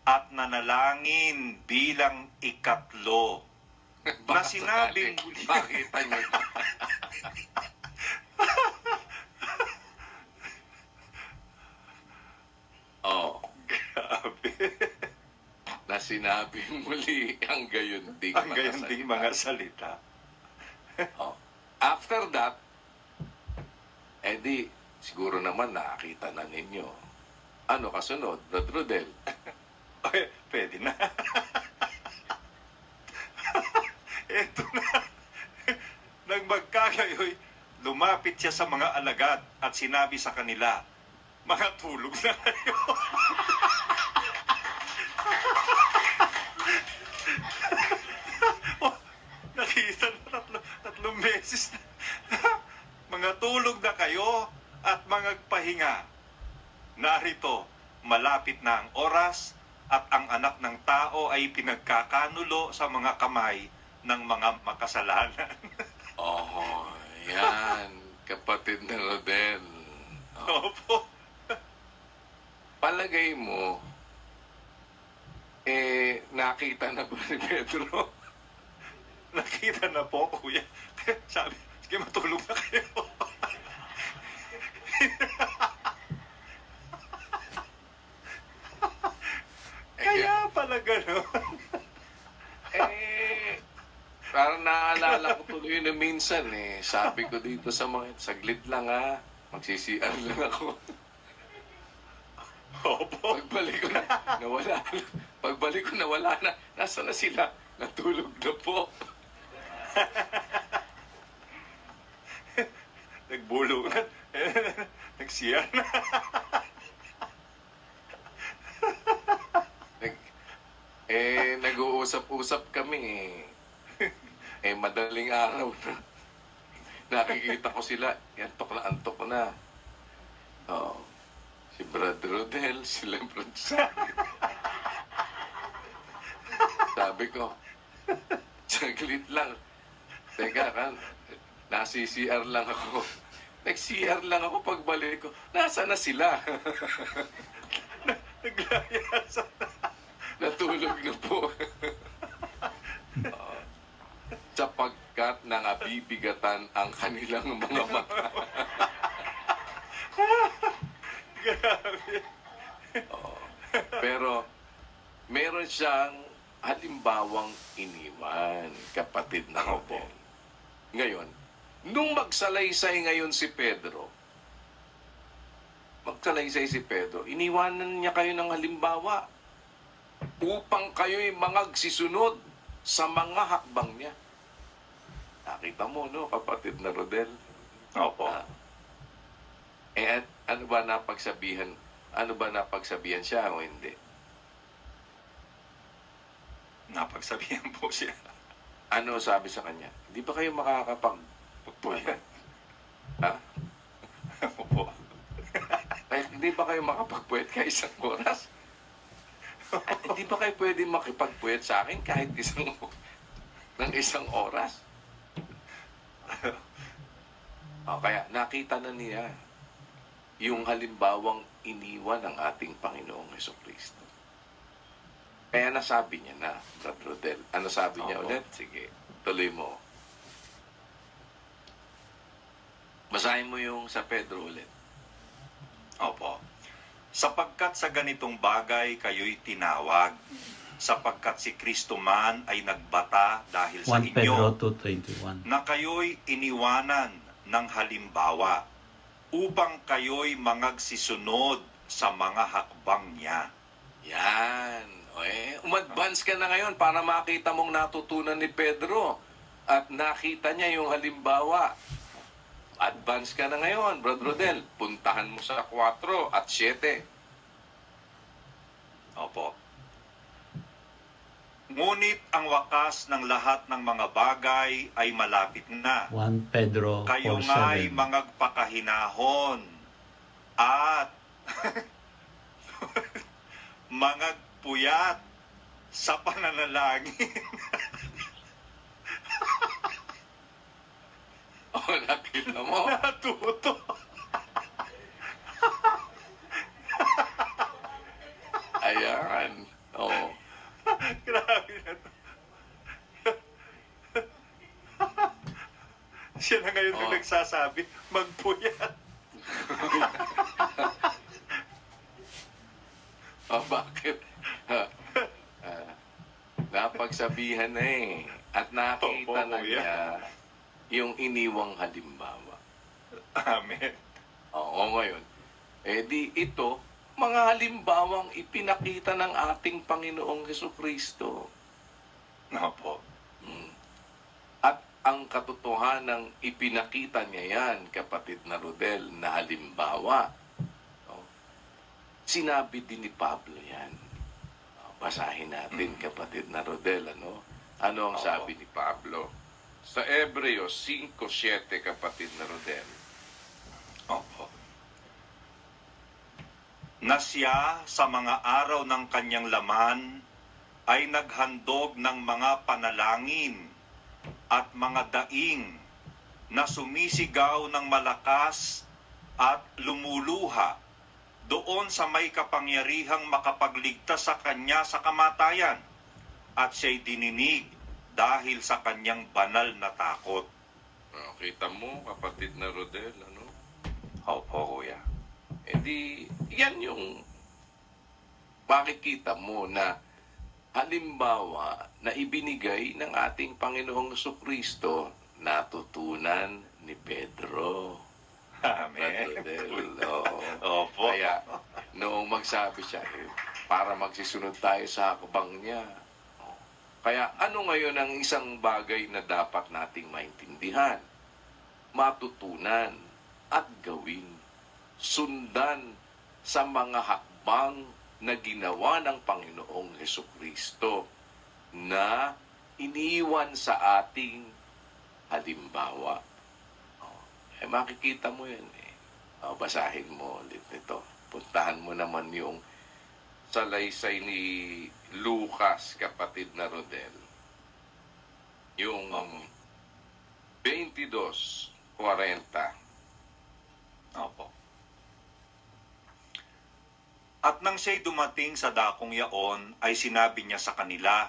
at nanalangin bilang ikatlo na sinabing muli. Bakit niyo? sinabi muli ang gayunding Ang mga gayon ding salita. mga salita. Oh. After that, edi, siguro naman nakakita na ninyo. Ano kasunod, Brad Rodel? Ay, pwede na. Eto na. Nang magkagayoy, lumapit siya sa mga alagad at sinabi sa kanila, mga tulog na kayo. Oh, nakita na tatlong beses na. Mga tulog na kayo at mga pahinga. Narito, malapit na ang oras at ang anak ng tao ay pinagkakanulo sa mga kamay ng mga makasalanan. Oh, yan. Kapatid na Rodel. Oh. Opo. Palagay mo, nakita na ba ni Pedro? Nakita na po, kuya. Sabi, sige matulog na kayo. Kaya pala gano'n. Parang naalala ko tuloy na minsan sabi ko dito sa mga, saglit lang magsisian lang ako. Opo. Pagbalik ko nawala na. Pagbalik ko nawala na. Nasa na sila? Natulog na po. Nagbulungan. Nagsiyar na. Nag-uusap-usap kami madaling araw na. Nakikita ko sila, antok na. Oh, si Brad Rodel, si Lebron Sabi. Sabi ko, saglit lang. Teka, nasi-CR lang ako. Nag-CR lang ako pagbalik ko. Nasa na sila? Naglayas na. Natulog na po. Sapagkat nangabibigatan ang kanilang mga mata. Grabe. Pero meron siyang halimbawang iniwan, kapatid na Rodel. Ngayon, nung magsalaysay ngayon si Pedro, iniwanan niya kayo ng halimbawa upang kayo'y mangagsisunod sa mga hakbang niya. Nakita mo, no, kapatid na Rodel? Opo. Ano ba napagsabihan siya o hindi? Napagsabihan po siya. Ano sabi sa kanya? Hindi ba kayo makakapagpuyat? Ha? Opo. Hindi ba kayo makapagpuyat kahit isang oras? At hindi ba kayo pwede makipagpuyat sa akin kahit ng isang oras? Kaya nakita na niya yung halimbawang iniwan ng ating Panginoong Hesukristo. Kaya nasabi niya na, Brad Rodel. Ano sabi niya ulit? Sige, tuloy mo. Basahin mo yung sa Pedro ulit. Opo. Sapagkat sa ganitong bagay kayo'y tinawag, sapagkat si Kristo man ay nagbata dahil sa 1 Pedro inyo, 2:21. na kayo'y iniwanan ng halimbawa, upang kayo'y mangagsisunod sa mga hakbang niya. Yan. Umadvance ka na ngayon para makita mong natutunan ni Pedro at nakita niya yung halimbawa. Advance ka na ngayon, Brad Rodel. Puntahan mo sa 4 at 7. Opo. Ngunit ang wakas ng lahat ng mga bagay ay malapit na. 1 Pedro Kayo nga'y 4:7. mangagpakahinahon at mangagpuyat sa pananalangin. Nakita mo? Natuto. Ayan. Oh. Grabe na to. Siya na ngayon yung nagsasabi, magpuyat. Bakit? napagsabihan na eh. At nakita Opo, na kuya. niya yung iniwang halimbawa. Amen. Oo, ngayon. Eh di ito, mga halimbawang ipinakita ng ating Panginoong Hesukristo. Opo. At ang katotohanang ipinakita niya yan, kapatid na Rodel, na halimbawa. No? Sinabi din ni Pablo yan. Basahin natin, kapatid na Rodel, ano? Ano ang Opo. sabi ni Pablo? Sa Hebreo 5:7, kapatid na Rodel. Opo. Na siya sa mga araw ng kanyang laman ay naghandog ng mga panalangin at mga daing na sumisigaw ng malakas at lumuluha doon sa may kapangyarihang makapagligtas sa kanya sa kamatayan, at siya'y dininig dahil sa kanyang banal na takot. Kita mo, kapatid na Rodel, ano? Opo, kuya. Eh di, yan yung makikita mo na halimbawa na ibinigay ng ating Panginoong Jesucristo, natutunan ni Pedro. Amen. Rodel, oo. Opo. Kaya, noong magsabi siya, para magsisunod tayo sa hakbang niya. Kaya, ano ngayon ang isang bagay na dapat nating maintindihan, matutunan, at gawin? Sundan sa mga hakbang na ginawa ng Panginoong Hesukristo na iniwan sa ating halimbawa. Makikita mo yan eh. Basahin mo ulit ito. Puntahan mo naman yung salaysay ni Lucas, kapatid na Rodel. Yung 22:40. Opo. At nang siya'y dumating sa dakong yaon, ay sinabi niya sa kanila,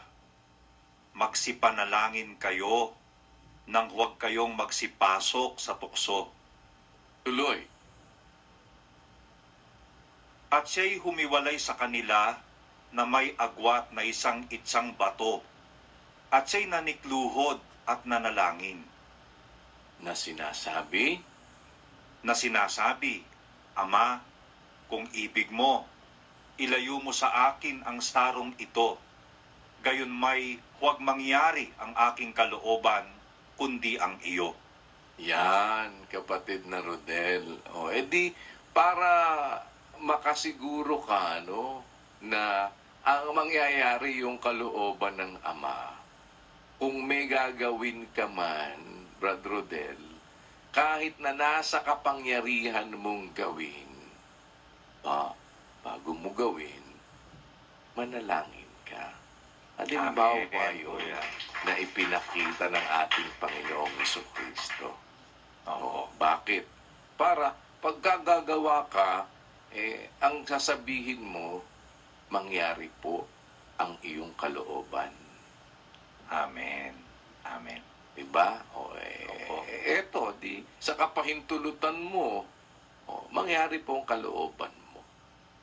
magsipanalangin kayo nang huwag kayong magsipasok sa tukso. Tuloy. At siya'y humiwalay sa kanila na may agwat na isang itsang bato, at siya'y nanikluhod at nanalangin, Na sinasabi, Ama, kung ibig mo, ilayo mo sa akin ang sarong ito, gayon may huwag mangyari ang aking kalooban, kundi ang iyo. yan, kapatid na Rodel. Edi, para makasiguro ka, no, na ang mangyayari yung kalooban ng Ama. Kung may gagawin ka man, Brad Rodel, kahit na nasa kapangyarihan mong gawin, bago mo gawin, manalangin ka. Halimbawa Amen, yun kuya. na ipinakita ng ating Panginoong Jesucristo. Oo. Bakit? Para pagkagagawa ka, ang sasabihin mo, mangyari po ang iyong kalooban. Amen. Amen. Diba? Opo. Eto, sa kapahintulutan mo, mangyari po ang kalooban mo.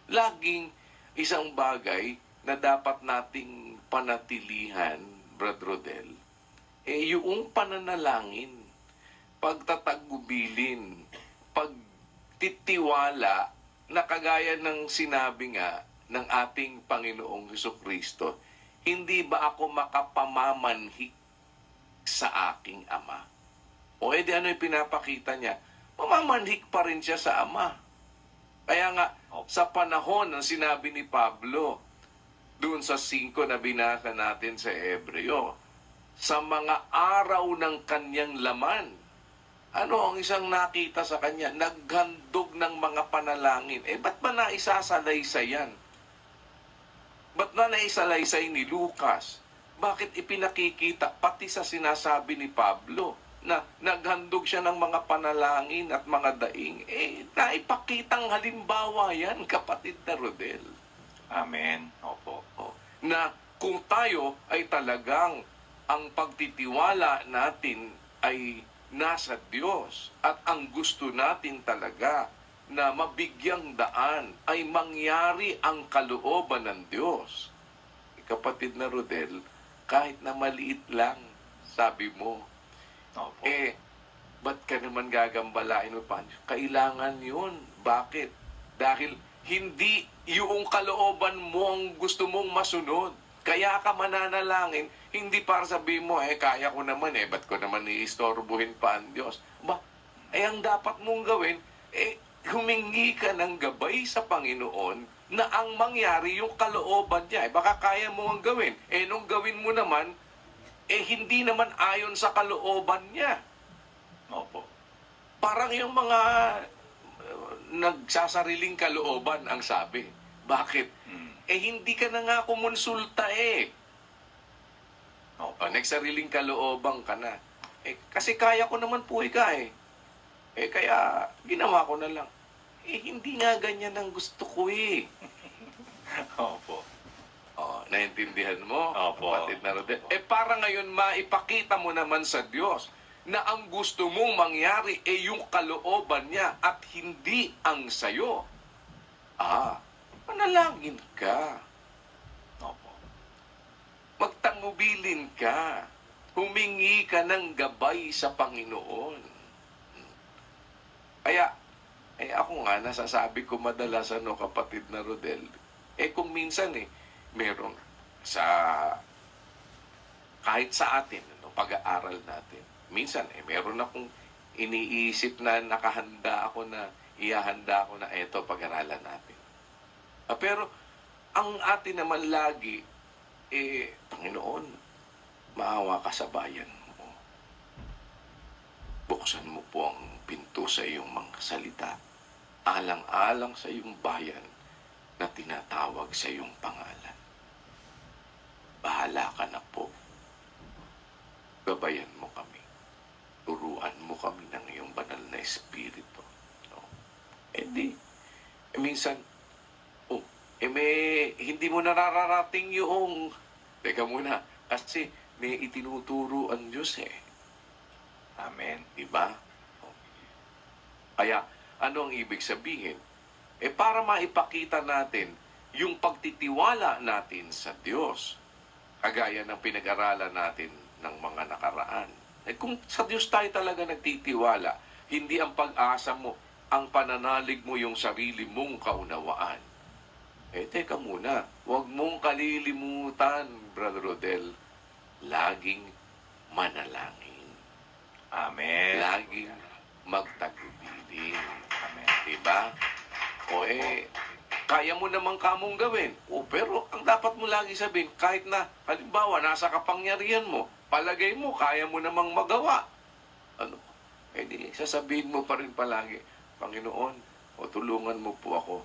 Laging isang bagay na dapat nating panatilihan, Brad Rodel, yung pananalangin, pagtatagubilin, pagtitiwala, na kagaya ng sinabi nga ng ating Panginoong Hesukristo, hindi ba ako makapamamanhik sa aking Ama? O edi ano yung pinapakita niya? Mamamanhik pa rin siya sa Ama. Kaya nga, sa panahon ng sinabi ni Pablo, doon sa 5 na binasa natin sa Hebreo, sa mga araw ng kanyang laman, ano ang isang nakita sa kanya? Naghandog ng mga panalangin. Ba't ba naisasalaysay yan? Ba't na naisalaysay ni Lucas? Bakit ipinakikita pati sa sinasabi ni Pablo na naghandog siya ng mga panalangin at mga daing? Naipakitang halimbawa yan, kapatid na Rodel. Amen. Opo. Na kung tayo ay talagang ang pagtitiwala natin ay nasa Diyos at ang gusto natin talaga na mabigyang daan ay mangyari ang kalooban ng Diyos. Kapatid na Rodel, kahit na maliit lang, sabi mo. Opo. Ba't ka naman gagambalain mo pa? Kailangan yun. Bakit? Dahil hindi yung kalooban mo ang gusto mong masunod. Kaya ka mananalangin, hindi para sabihin mo, kaya ko naman ba't ko naman iistorbohin pa ang Diyos? Ang dapat mong gawin, humingi ka ng gabay sa Panginoon na ang mangyari yung kalooban niya. Baka kaya mo ang gawin. Nung gawin mo naman, hindi naman ayon sa kalooban niya. Opo. Parang yung mga nagsasariling kalooban ang sabi. Bakit? Hindi ka na nga kumonsulta Opo. Nagsariling kalooban ka na. Kasi kaya ko naman po kaya ginawa ko na lang. Hindi nga ganyan ang gusto ko Opo. Naintindihan mo? Opo. Kapatid na Rodel. Para ngayon maipakita mo naman sa Diyos na ang gusto mong mangyari yung kalooban niya at hindi ang sayo. Manalangin ka. Opo. Magtangubilin ka. Humingi ka ng gabay sa Panginoon. Kaya, ako nga, nasasabi ko madalas, kapatid na Rodel, kung minsan meron kahit sa atin, pag-aaral natin, minsan, meron akong iniisip na nakahanda ako na, ihahanda ako na eto pag-aralan natin. Pero, ang atin naman lagi, Panginoon, maawa ka sa bayan mo. Buksan mo po ang pinto sa iyong mga salita, alang-alang sa iyong bayan na tinatawag sa iyong pangalan. Bahala ka na po. Gabayan mo kami. Turuan mo kami ng iyong banal na espiritu. Minsan, hindi mo nararating yung, teka muna, kasi may itinuturo ang Diyos Amen. Diba? Kaya, ano ang ibig sabihin? Para maipakita natin yung pagtitiwala natin sa Diyos, kagaya ng pinag-aralan natin ng mga nakaraan. Kung sa Diyos tayo talaga nagtitiwala, hindi ang pag-asa mo, ang pananalig mo yung sarili mong kaunawaan. Teka muna, huwag mong kalilimutan, Brother Rodel, laging manalangin. Amen. Laging magtagubilin. Amen. Diba? Kaya mo naman kamong gawin. Pero ang dapat mo lagi sabihin, kahit na, halimbawa, nasa kapangyarihan mo, palagay mo, kaya mo namang magawa. Sasabihin mo pa rin palagi, Panginoon, tulungan mo po ako,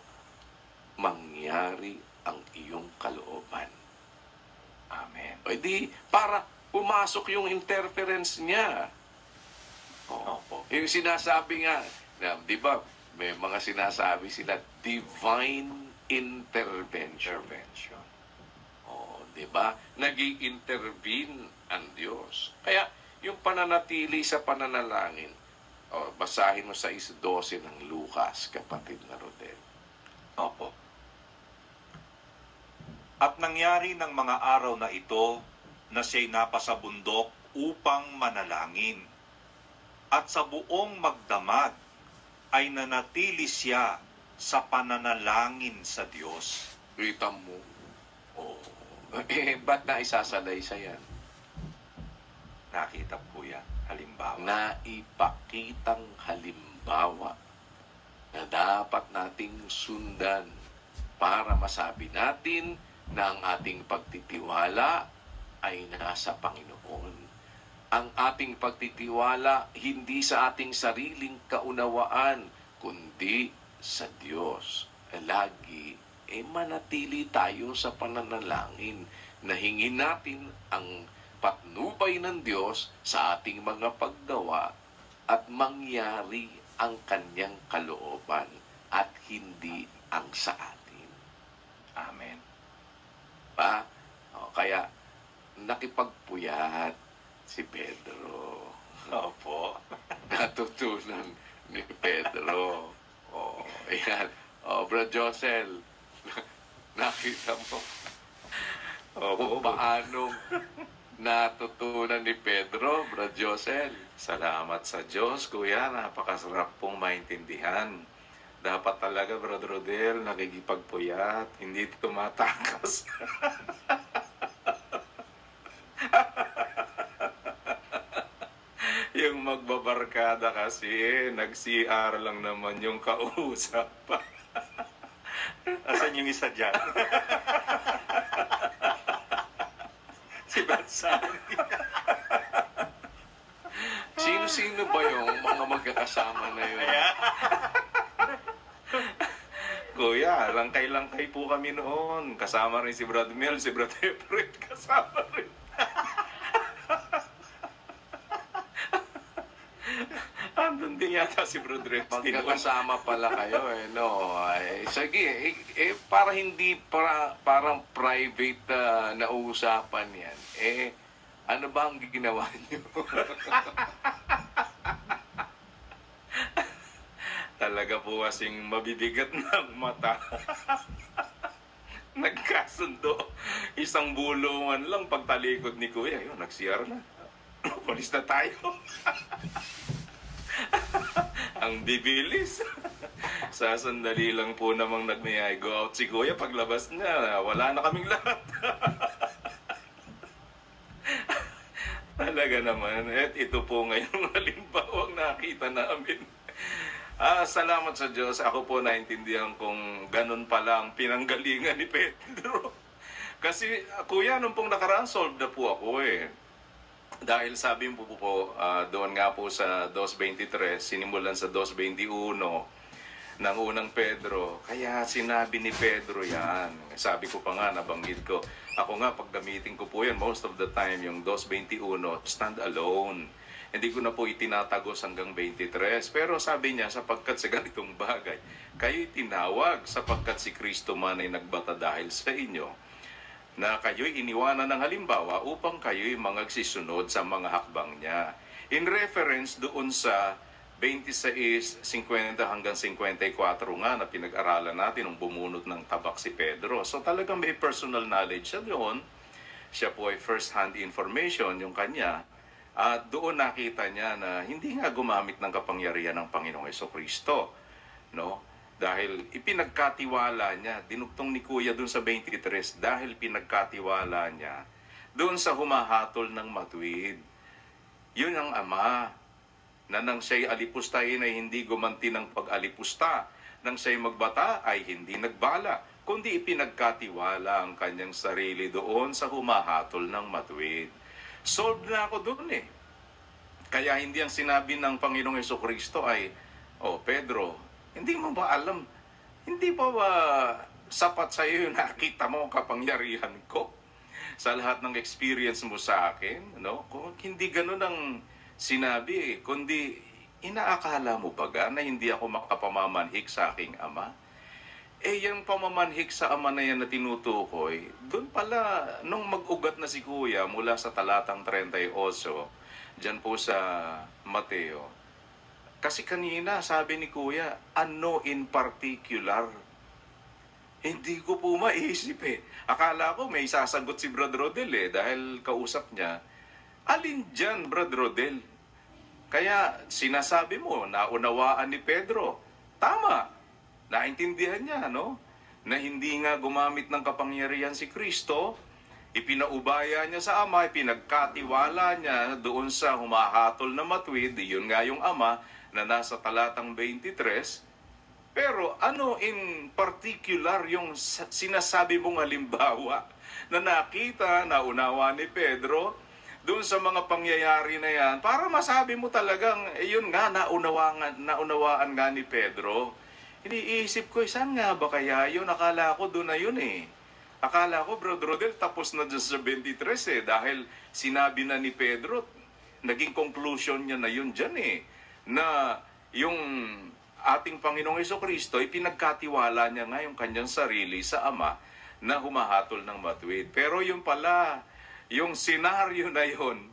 mangyari ang iyong kalooban. Amen. Para pumasok yung interference niya. Opo. Yung sinasabi nga, di ba, may mga sinasabi sila, divine intervention. Di ba? Nag-i-intervene ang Diyos. Kaya, yung pananatili sa pananalangin, basahin mo sa 12 ng Lucas, kapatid na Rodel. Opo. At nangyari ng mga araw na ito na siya'y napasa bundok upang manalangin. At sa buong magdamag ay nanatili siya sa pananalangin sa Diyos. Kita mo. Ba't na isasalay sa yan? Nakita po yan, halimbawa. Naipakitang halimbawa na dapat nating sundan para masabi natin na ang ating pagtitiwala ay nasa Panginoon. Ang ating pagtitiwala hindi sa ating sariling kaunawaan, kundi sa Diyos. Lagi, manatili tayo sa pananalangin na hingin natin ang patnubay ng Diyos sa ating mga paggawa at mangyari ang kanyang kalooban at hindi ang sa atin. Amen. Kaya nakipagpuyat si Pedro. Opo. Natutunan ni Pedro. Ayan. Bro Josel, nakita mo. Opo, Kung paanong natutunan ni Pedro, Brad Josel. salamat sa Diyos, kuya. Napakasarap pong maintindihan. Dapat talaga, Brother Rodel, nakikipagpuyat, hindi tumatakas. Yung magbabarkada kasi, nag-CR lang naman yung kausap. Asan yung isa dyan? Si Bansani. Sino-sino ba yung mga magkakasama na yun? Kuya, langkay-langkay po kami noon. Kasama rin si Brad Mel, si Brad Efren, kasama rin. Andun din yata si Brad Rex. Magkakasama pala kayo no? Sige, para hindi parang private na uusapan yan, ano ba ang ginawa niyo? Talaga po kasing mabibigat ng mata. Nagkasundo. Isang bulungan lang pagtalikod ni Kuya. Yun, nag-CR na. Polis na tayo. Ang bibilis. Sa sandali lang po namang nag-may go out si Kuya. Paglabas niya, wala na kaming lahat. Talaga naman. At ito po ngayong halimbawang nakita namin. Salamat sa Diyos. Ako po naintindihan kung ganun pala ang pinanggalingan ni Pedro. Kasi, Kuya, nung pong nakaraan, solved na po ako Dahil sabi mo po, doon nga po sa 2.23, sinimulan sa 2.21 ng unang Pedro. Kaya sinabi ni Pedro yan. Sabi ko pa nga, nabanggit ko. Ako nga, pag gamitin ko po yan, most of the time, yung 2.21, stand alone. Hindi ko na po itinatagos hanggang 23. Pero sabi niya, sapagkat sa ganitong bagay, kayo'y tinawag sapagkat si Kristo man ay nagbata dahil sa inyo, na kayo'y iniwanan ng halimbawa upang kayo'y magsisunod sa mga hakbang niya. In reference doon sa 26:50 hanggang 54 nga na pinag-aralan natin nung bumunot ng tabak si Pedro. So talagang may personal knowledge siya doon. Siya po ay first-hand information yung kanya. At doon nakita niya na hindi nga gumamit ng kapangyarihan ng Panginoong Hesukristo. No? Dahil ipinagkatiwala niya, dinugtong ni Kuya doon sa 23, dahil pinagkatiwala niya doon sa humahatol ng matuwid. Yun ang Ama, na nang siya'y alipustahin ay hindi gumanti ng pag-alipusta, nang siya'y magbata ay hindi nagbala, kundi ipinagkatiwala ang kanyang sarili doon sa humahatol ng matuwid. Solved na ako doon Kaya hindi ang sinabi ng Panginoong Hesukristo ay, Pedro, hindi mo ba alam, hindi pa ba sapat sa iyo yung nakita mo ang kapangyarihan ko sa lahat ng experience mo sa akin? No? Kung hindi ganun ang sinabi, kundi inaakala mo ba na hindi ako makapamamanhik sa aking Ama? Yung pamamanhik sa Ama na yan na tinutukoy, doon pala, nung mag-ugat na si Kuya mula sa talatang 38, dyan po sa Mateo. Kasi kanina, sabi ni Kuya, ano in particular? Hindi ko po maisip Akala ko may sasagot si Brad Rodel dahil kausap niya. Alin dyan, Brad Rodel? Kaya sinasabi mo, naunawaan ni Pedro. Tama. Naintindihan niya, no? Na hindi nga gumamit ng kapangyarihan si Kristo, ipinaubaya niya sa Ama, ipinagkatiwala niya doon sa humahatol na matuwid, yun nga yung Ama na nasa talatang 23. Pero ano in particular yung sinasabi mong halimbawa na nakita, naunawa ni Pedro doon sa mga pangyayari na yan, para masabi mo talagang, yun nga, naunawaan nga ni Pedro. Iniisip ko, saan nga ba kaya yun? Akala ko doon na yun Akala ko, Bro Rodel, tapos na dyan sa 23 dahil sinabi na ni Pedro, naging conclusion niya na yun dyan na yung ating Panginoong Hesukristo, pinagkatiwala niya nga yung kanyang sarili sa Ama na humahatol ng matuwid. Pero yung pala, yung senaryo na yun,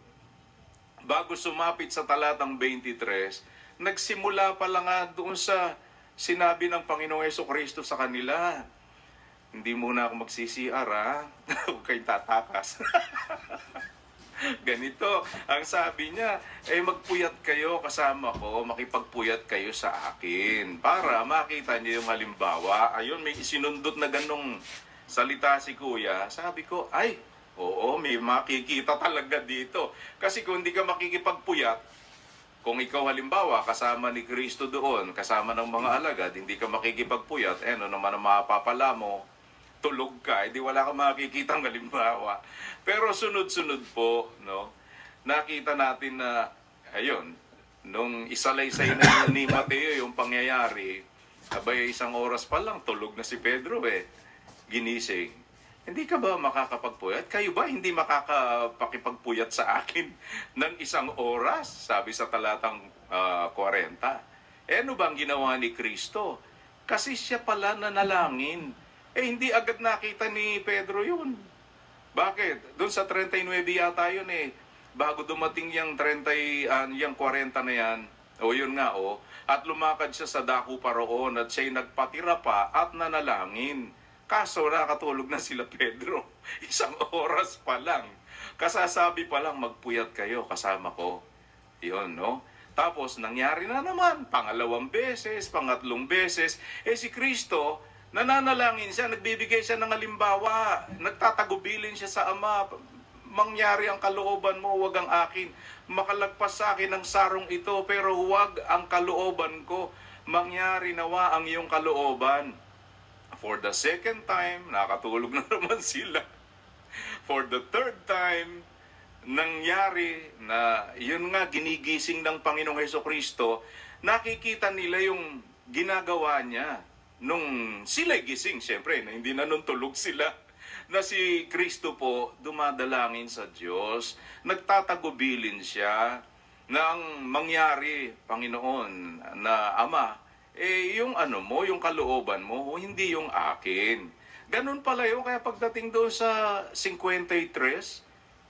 bago sumapit sa talatang 23, nagsimula pala nga doon sa sinabi ng Panginoong Hesukristo sa kanila. hindi muna ako magsi-CR ha. Huwag kayong tatakas. Ganito, ang sabi niya, magpuyat kayo kasama ko, makipagpuyat kayo sa akin para makita niyo yung halimbawa. Ayun, may isinundot na ganong salita si Kuya. Sabi ko, ay, oo, may makikita talaga dito. Kasi kung hindi ka makikipagpuyat, kung ikaw halimbawa kasama ni Kristo doon, kasama ng mga alagad, hindi ka makikipagpuyat, ano naman ang mapapala mo, tulog ka, edi wala kang makikita ng halimbawa. Pero sunod-sunod po, no, nakita natin na, ayun, nung isalaysay na ni Mateo yung pangyayari, abay isang oras pa lang, tulog na si Pedro ginising. Hindi ka ba makakapagpuyat? Kayo ba hindi makakapakipagpuyat sa akin ng isang oras? Sabi sa talatang 40. Ano ba ang ginawa ni Kristo? Kasi siya pala nanalangin. Hindi agad nakita ni Pedro yun. Bakit? Doon sa 39 yata yun bago dumating yung 40 na yan, yun nga at lumakad siya sa dako pa roon at siya'y nagpatira pa at nanalangin. Kaso nakatulog na sila Pedro. Isang oras pa lang. Kasasabi pa lang, magpuyat kayo kasama ko. Yun, no? Tapos nangyari na naman, pangalawang beses, pangatlong beses, si Kristo, nananalangin siya, nagbibigay siya ng halimbawa, nagtatagubilin siya sa Ama, mangyari ang kalooban mo, wag ang akin. Makalagpas sa akin ang sarong ito, pero wag ang kalooban ko. Mangyari nawa ang iyong kalooban. For the second time, nakatulog na naman sila. For the third time, nangyari na, yun nga, ginigising ng Panginoong Hesukristo, nakikita nila yung ginagawa niya. Nung sila'y gising, siyempre, na hindi na nun tulog sila, na si Kristo po dumadalangin sa Diyos, nagtatagubilin siya na ang mangyari, Panginoon, na Ama, yung yung kalooban mo, hindi yung akin. Ganun pala yun, kaya pagdating doon sa 53,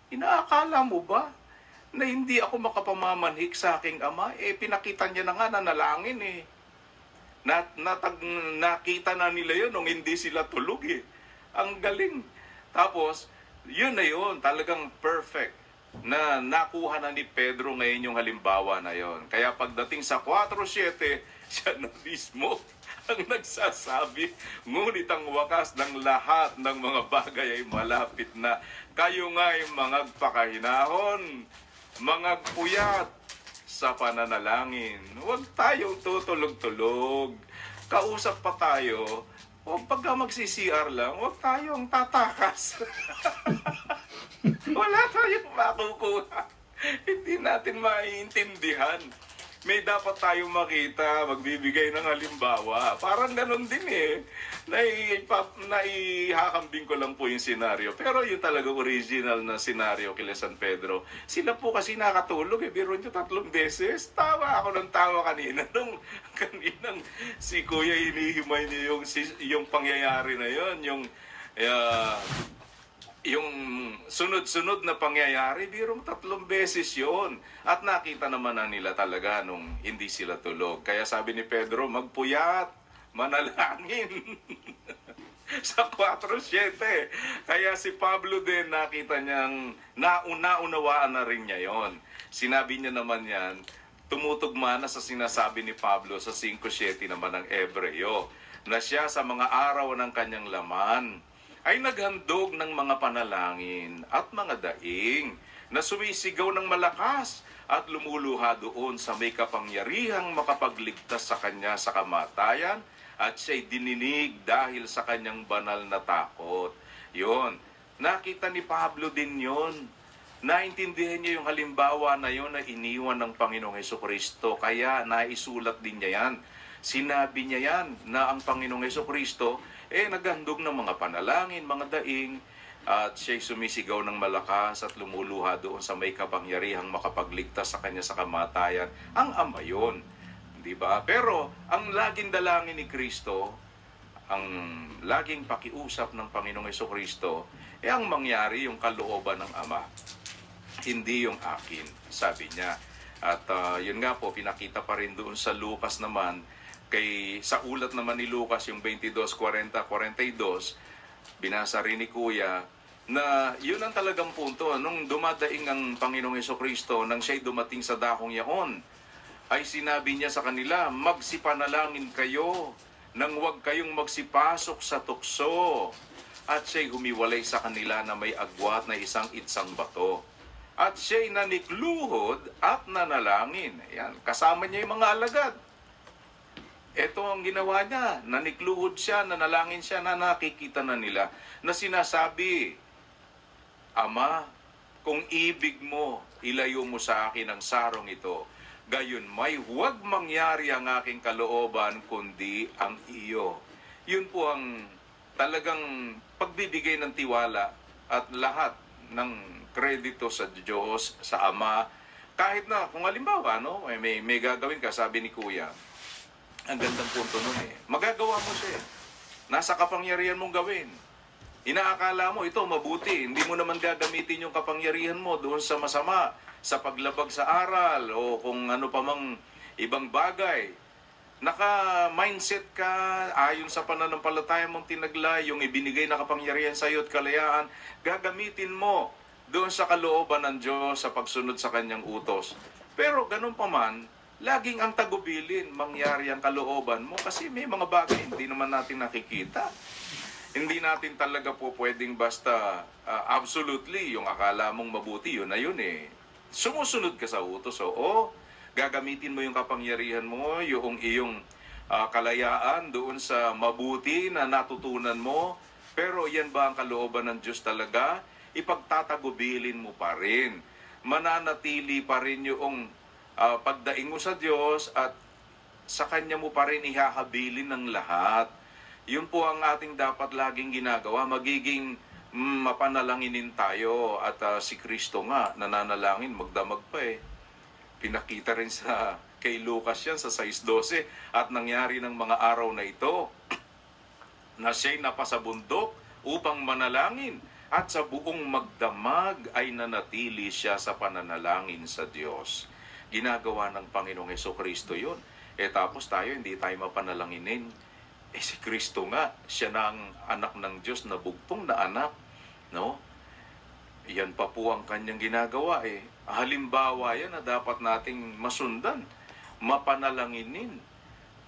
inaakala mo ba na hindi ako makapamamanhik sa aking Ama? Pinakita niya na nga, nanalangin nakita na nila yun nung hindi sila tulog Ang galing. Tapos, yun na yun, talagang perfect na nakuha na ni Pedro ngayon yung halimbawa na yun. Kaya pagdating sa 4:7, siya na mismo ang nagsasabi, ngunit ang wakas ng lahat ng mga bagay ay malapit na. Kayo nga ay mangagpakahinahon, mangagpuyat sa pananalangin. Huwag tayong tutulog-tulog. Kausap pa tayo. Huwag pagka magsi-CR lang, huwag tayong tatakas. Wala tayong makukuha. Hindi natin maiintindihan. May dapat tayong makita, magbibigay ng halimbawa. Parang ganun din Naihakambing ko lang po yung senaryo. Pero yung talagang original na senaryo kila San Pedro, sila po kasi nakatulog biro nyo 3 beses. Tawa ako ng tawa kanina. Kaninang si Kuya hinihimay niya yung pangyayari na yon, yung sunod-sunod na pangyayari, birong 3 beses yon. At nakita naman na nila talaga nung hindi sila tulog. Kaya sabi ni Pedro, magpuyat, manalangin. Sa 4:7. Kaya si Pablo din nakita niyang naunawaan na rin niya yon. Sinabi niya naman yan, tumutugma na sa sinasabi ni Pablo sa 5:7 naman ng Ebreo, na siya sa mga araw ng kanyang laman ay naghandog ng mga panalangin at mga daing na sumisigaw ng malakas at lumuluha doon sa may kapangyarihang makapagligtas sa kanya sa kamatayan at siya'y dininig dahil sa kanyang banal na takot. Yon, nakita ni Pablo din yon. Naintindihan niya yung halimbawa na yon na iniwan ng Panginoong Hesukristo, kaya naisulat din niya yan. Sinabi niya yan na ang Panginoong Hesukristo naghandog ng mga panalangin, mga daing, at siya'y sumisigaw ng malakas at lumuluha doon sa may kapangyarihang makapagligtas sa kanya sa kamatayan. Ang Ama yun, di ba? Pero ang laging dalangin ni Kristo, ang laging pakiusap ng Panginoong Hesukristo, ang mangyari yung kalooban ng Ama, hindi yung akin, sabi niya. At yun nga po, pinakita pa rin doon sa Lucas naman, Sa ulat naman ni Lucas, yung 22:40-42, binasa rin ni Kuya, na yun ang talagang punto. Nung dumadaing ang Panginoong Hesukristo, nang siya'y dumating sa dakong yaon, ay sinabi niya sa kanila, magsipanalangin kayo nang huwag kayong magsipasok sa tukso. At siya'y humiwalay sa kanila na may agwat na isang itsang bato. At siya'y nanikluhod at nanalangin. Ayan, kasama niya yung mga alagad. Ito ang ginawa niya. Nanikluhod siya, nanalangin siya na nakikita na nila na sinasabi, Ama, kung ibig mo, ilayo mo sa akin ang sarong ito. Gayon may huwag mangyari ang aking kalooban, kundi ang iyo. Yun po ang talagang pagbibigay ng tiwala at lahat ng kredito sa Diyos, sa Ama. Kahit na, kung halimbawa, no, may gagawin ka, sabi ni Kuya, ang gandang punto nun magagawa mo siya Nasa kapangyarihan mong gawin. Inaakala mo, ito mabuti. Hindi mo naman gagamitin yung kapangyarihan mo doon sa masama, sa paglabag sa aral, o kung ano pa mang ibang bagay. Naka-mindset ka, ayon sa pananampalataya mong tinagla, yung ibinigay na kapangyarihan sa iyo at kalayaan, gagamitin mo doon sa kalooban ng Diyos sa pagsunod sa kanyang utos. Pero ganun pa man, laging ang tagubilin, mangyari ang kalooban mo kasi may mga bagay hindi naman natin nakikita. Hindi natin talaga po pwedeng basta absolutely yung akala mong mabuti, yun na yun Sumusunod ka sa utos, oo. Gagamitin mo yung kapangyarihan mo, yung iyong kalayaan doon sa mabuti na natutunan mo. Pero yan ba ang kalooban ng Diyos talaga? Ipagtatagubilin mo pa rin. Mananatili pa rin yung pagdaing mo sa Diyos at sa Kanya mo pa rin ihahabilin ng lahat. Yun po ang ating dapat laging ginagawa. Magiging mapanalanginin tayo at si Kristo nga nananalangin, magdamag pa Pinakita rin kay Lucas yan sa 6:12 at nangyari ng mga araw na ito na siya'y napasabundok upang manalangin at sa buong magdamag ay nanatili siya sa pananalangin sa Diyos. Ginagawa ng Panginoong Hesukristo yun. Tapos tayo, hindi tayo mapanalanginin. Si Kristo nga, siya na ang anak ng Diyos na bugtong na anak. No? Yan pa po ang kanyang ginagawa Halimbawa yan na dapat nating masundan. Mapanalanginin.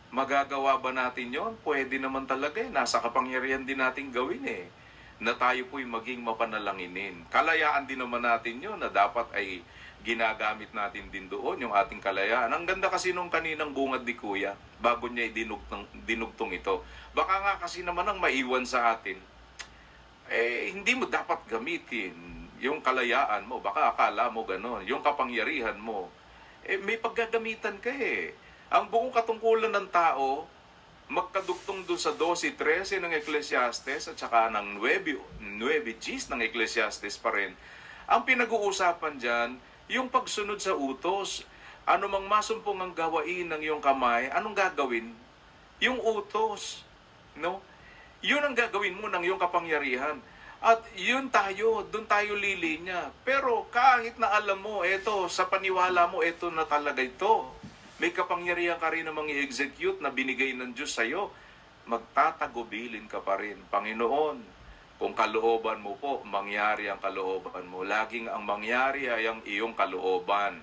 Magagawa ba natin yon? Pwede naman talaga Nasa kapangyarihan din nating gawin na tayo po'y maging mapanalanginin. Kalayaan din naman natin yon na dapat ay ginagamit natin din doon yung ating kalayaan. Ang ganda kasi nung kaninang bungad ni Kuya, bago niya dinugtong ito. Baka nga kasi naman ang maiwan sa atin, hindi mo dapat gamitin yung kalayaan mo. Baka akala mo gano'n. Yung kapangyarihan mo, may paggagamitan ka Ang buong katungkulan ng tao, magkadugtong doon sa 12:13 ng Ecclesiastes at saka ng 9:10 ng Ecclesiastes pa rin. Ang pinag-uusapan dyan, yung pagsunod sa utos. Ano mang masumpong ang gawain ng iyong kamay, anong gagawin? Yung utos. No? Yun ang gagawin mo ng iyong kapangyarihan. At yun doon tayo lilinya. Pero kahit na alam mo, sa paniwala mo, na talaga ito. May kapangyarihan ka rin namang i-execute na binigay ng Diyos sa'yo. Magtatagubilin ka pa rin. Panginoon, kung kalooban mo po, mangyari ang kalooban mo. Laging ang mangyari ay ang iyong kalooban.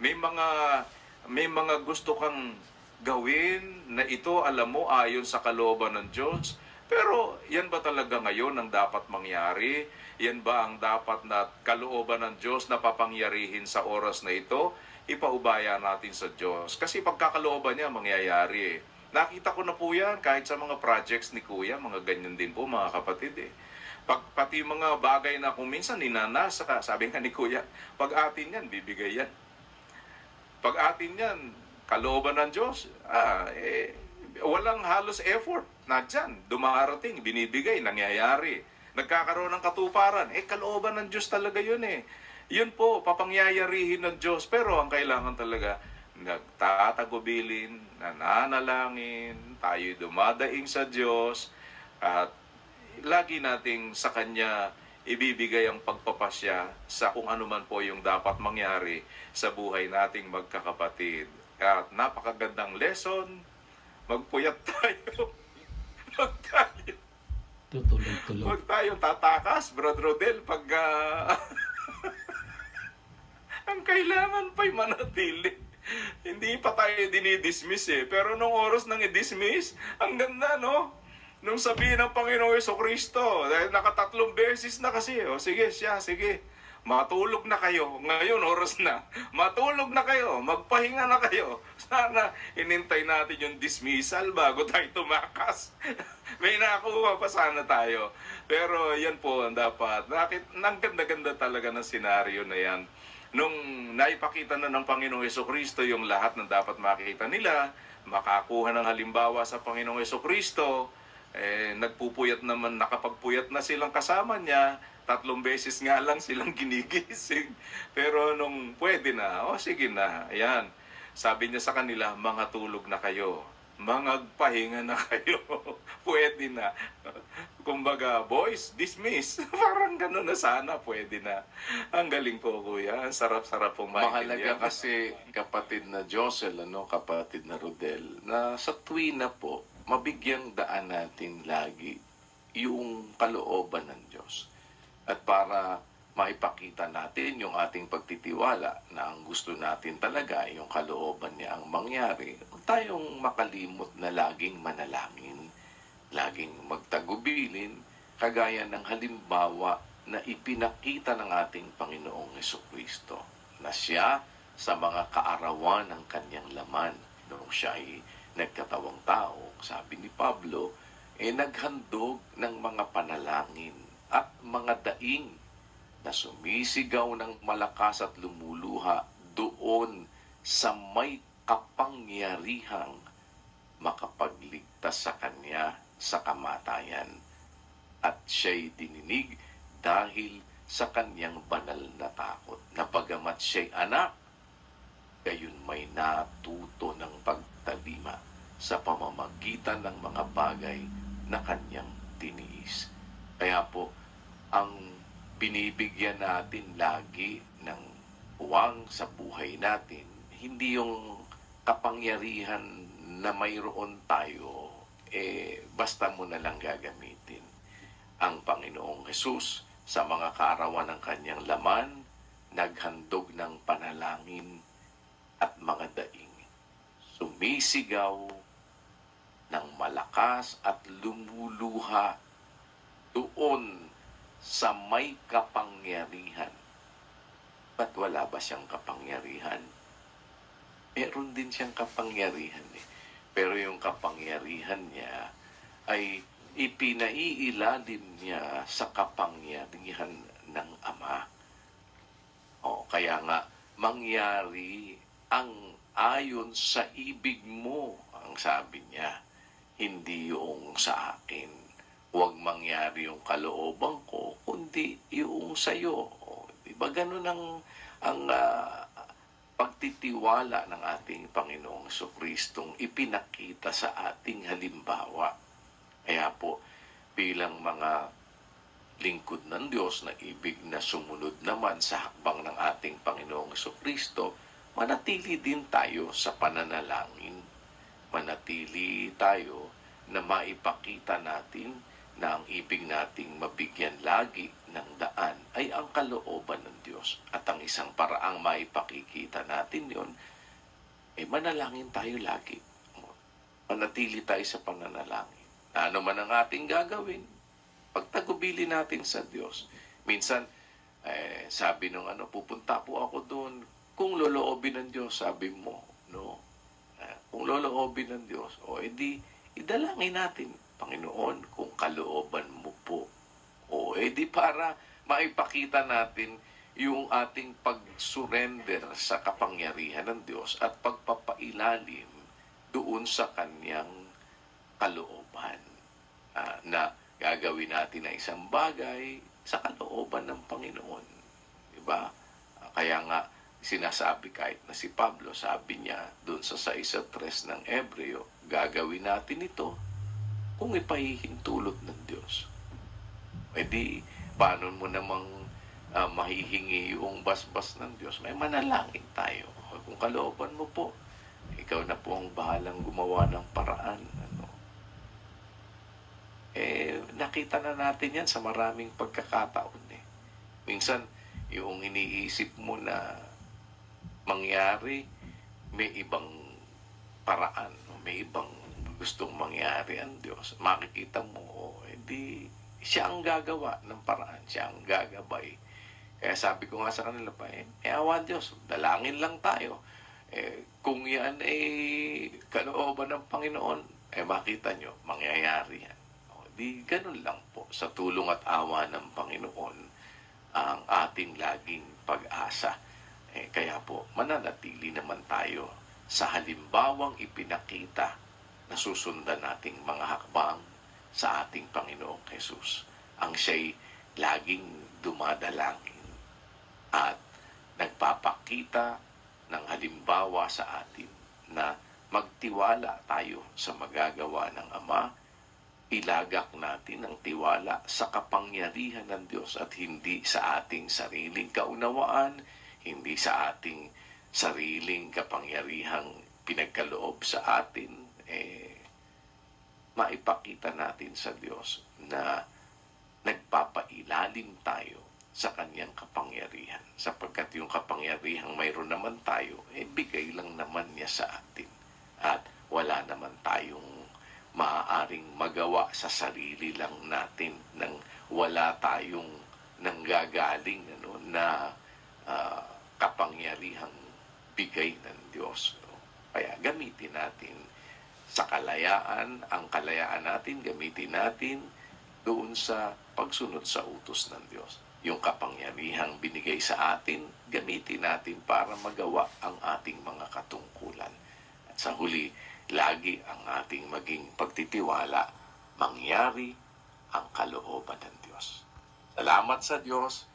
May mga gusto kang gawin na ito, alam mo, ayon sa kalooban ng Diyos. Pero yan ba talaga ngayon ang dapat mangyari? Yan ba ang dapat na kalooban ng Diyos na papangyarihin sa oras na ito? Ipaubaya natin sa Diyos. Kasi pagkakalooban niya, mangyayari Nakita ko na po yan kahit sa mga projects ni Kuya, mga ganyan din po mga kapatid Pati mga bagay na kung minsan ninanasa, sabi nga ni Kuya, pag atin yan, bibigay yan. Pag atin yan, kalooban ng Diyos, walang halos effort. Nandyan, dumarating, binibigay, nangyayari. Nagkakaroon ng katuparan. Kalooban ng Diyos talaga yun Yun po, papangyayarihin ng Diyos. Pero ang kailangan talaga, nagtatagubilin, nananalangin, tayo dumadaing sa Diyos, at lagi nating sa Kanya ibibigay ang pagpapasya sa kung ano man po yung dapat mangyari sa buhay nating magkakapatid. At napakagandang lesson, magpuyat tayo. Huwag tayo. Tutulog-tulog. Huwag tayong tatakas, Brad Rodel, pag ang kailangan pa'y manatili. Hindi pa tayo dinidismiss eh. Pero nung oras nang i-dismiss, ang ganda, no? Nung sabihin ng Panginoong Jesucristo, dahil nakatatlong beses na kasi, sige siya, sige. Matulog na kayo. Ngayon, oras na. Matulog na kayo. Magpahinga na kayo. Sana inintay natin yung dismissal bago tayo tumakas. May nakuha pa sana tayo. Pero yan po ang dapat. Ang ganda-ganda talaga ng senaryo na yan. Nung naipakita na ng Panginoong Jesucristo yung lahat na dapat makita nila, makakuha ng halimbawa sa Panginoong Jesucristo, nagpupuyat naman, nakapagpuyat na silang kasama niya, 3 beses nga lang silang ginigising. Pero nung pwede na, sige na, ayan. Sabi niya sa kanila, mga tulog na kayo. Mangagpahinga na kayo. Pwede na. Kumbaga, boys, dismiss. Parang gano'n na sana, pwede na. Ang galing po, kuya. Ang sarap-sarap pong Mahalaga kasi, kapatid na Josel, kapatid na Rodel, na sa tuwina po, mabigyang daan natin lagi yung kalooban ng Diyos. At para maipakita natin yung ating pagtitiwala na ang gusto natin talaga, yung kalooban niya ang mangyari, huwag tayong makalimot na laging manalangin, laging magtagubilin, kagaya ng halimbawa na ipinakita ng ating Panginoong Jesucristo, na siya sa mga kaarawan ng kanyang laman, noong siya ay nagkatawang tao, sabi ni Pablo, naghandog ng mga panalangin at mga daing na sumisigaw ng malakas at lumuluha doon sa may kapangyarihang makapagligtas sa kanya sa kamatayan. At siya'y dininig dahil sa kanyang banal na takot, na bagamat siya'y anak, gayon may natuto ng pagtalima sa pamamagitan ng mga bagay na kanyang tiniis. Kaya po, ang binibigyan natin lagi ng puwang sa buhay natin, hindi yung kapangyarihan na mayroon tayo, basta mo na lang gagamitin. Ang Panginoong Hesus, sa mga kaarawan ng kanyang laman, naghandog ng panalangin at mga daing. Sumisigaw ng malakas at lumuluha doon sa may kapangyarihan. Ba't wala ba siyang kapangyarihan? Meron din siyang kapangyarihan eh. Pero yung kapangyarihan niya ay ipinaiilalim niya sa kapangyarihan ng Ama. Kaya nga, mangyari ang ayon sa ibig mo, ang sabi niya, hindi yung sa akin. Huwag mangyari yung kalooban ko, kundi yung sa'yo. Diba ganun ang pagtitiwala ng ating Panginoong Jesucristong ipinakita sa ating halimbawa. Kaya po, bilang mga lingkod ng Diyos na ibig na sumunod naman sa hakbang ng ating Panginoong Jesucristo, manatili din tayo sa pananalangin. Manatili tayo na maipakita natin na ang ibig nating mabigyan lagi ng daan ay ang kalooban ng Diyos. At ang isang paraang maipakikita natin yon, manalangin tayo lagi. Manatili tayo sa pananalangin. Ano man ang ating gagawin, pagtagubili natin sa Diyos. Minsan, sabi nung pupunta po ako doon, kung loloobin ng Diyos, sabi mo, no? Kung loloobin ng Diyos, idalangin natin, Panginoon, kung kalooban mo po. Di para maipakita natin yung ating pag-surrender sa kapangyarihan ng Diyos at pagpapailalim doon sa kanyang kalooban. Na gagawin natin na isang bagay sa kalooban ng Panginoon. Diba? Kaya nga, sinasabi kahit na si Pablo, sabi niya doon sa 1:3 ng Hebreo, gagawin natin ito kung ipahihintulot ng Diyos. Paano mo namang mahihingi yung basbas ng Diyos? May manalangin tayo. Kung kalooban mo po, ikaw na po ang bahalang gumawa ng paraan. Nakita na natin yan sa maraming pagkakataon eh. Minsan, yung iniisip mo na mangyari, may ibang paraan, may ibang gustong mangyari ang Diyos. Makikita mo, hindi siya ang gagawa ng paraan, siya ang gagabay. Kaya sabi ko nga sa kanila pa, awan Diyos, dalangin lang tayo. Kung yan kalooban ng Panginoon, makita nyo, mangyayari yan. Di ganun lang po, sa tulong at awa ng Panginoon, ang ating laging pag-asa. Kaya po, mananatili naman tayo sa halimbawang ipinakita na susundan nating mga hakbang sa ating Panginoong Jesus. Ang siya'y laging dumadalangin at nagpapakita ng halimbawa sa atin na magtiwala tayo sa magagawa ng Ama. Ilagak natin ang tiwala sa kapangyarihan ng Diyos at hindi sa ating sariling kaunawaan, hindi sa ating sariling kapangyarihang pinagkaloob sa atin. Maipakita natin sa Diyos na nagpapailalim tayo sa kanyang kapangyarihan. Sapagkat yung kapangyarihang mayroon naman tayo, bigay lang naman niya sa atin. At wala naman tayong maaaring magawa sa sarili lang natin nang wala tayong nanggagaling na kapangyarihang bigay ng Diyos. Kaya gamitin natin sa kalayaan, ang kalayaan natin, gamitin natin doon sa pagsunod sa utos ng Diyos. Yung kapangyarihang binigay sa atin, gamitin natin para magawa ang ating mga katungkulan. At sa huli, lagi ang ating maging pagtitiwala, mangyari ang kalooban ng Diyos. Salamat sa Diyos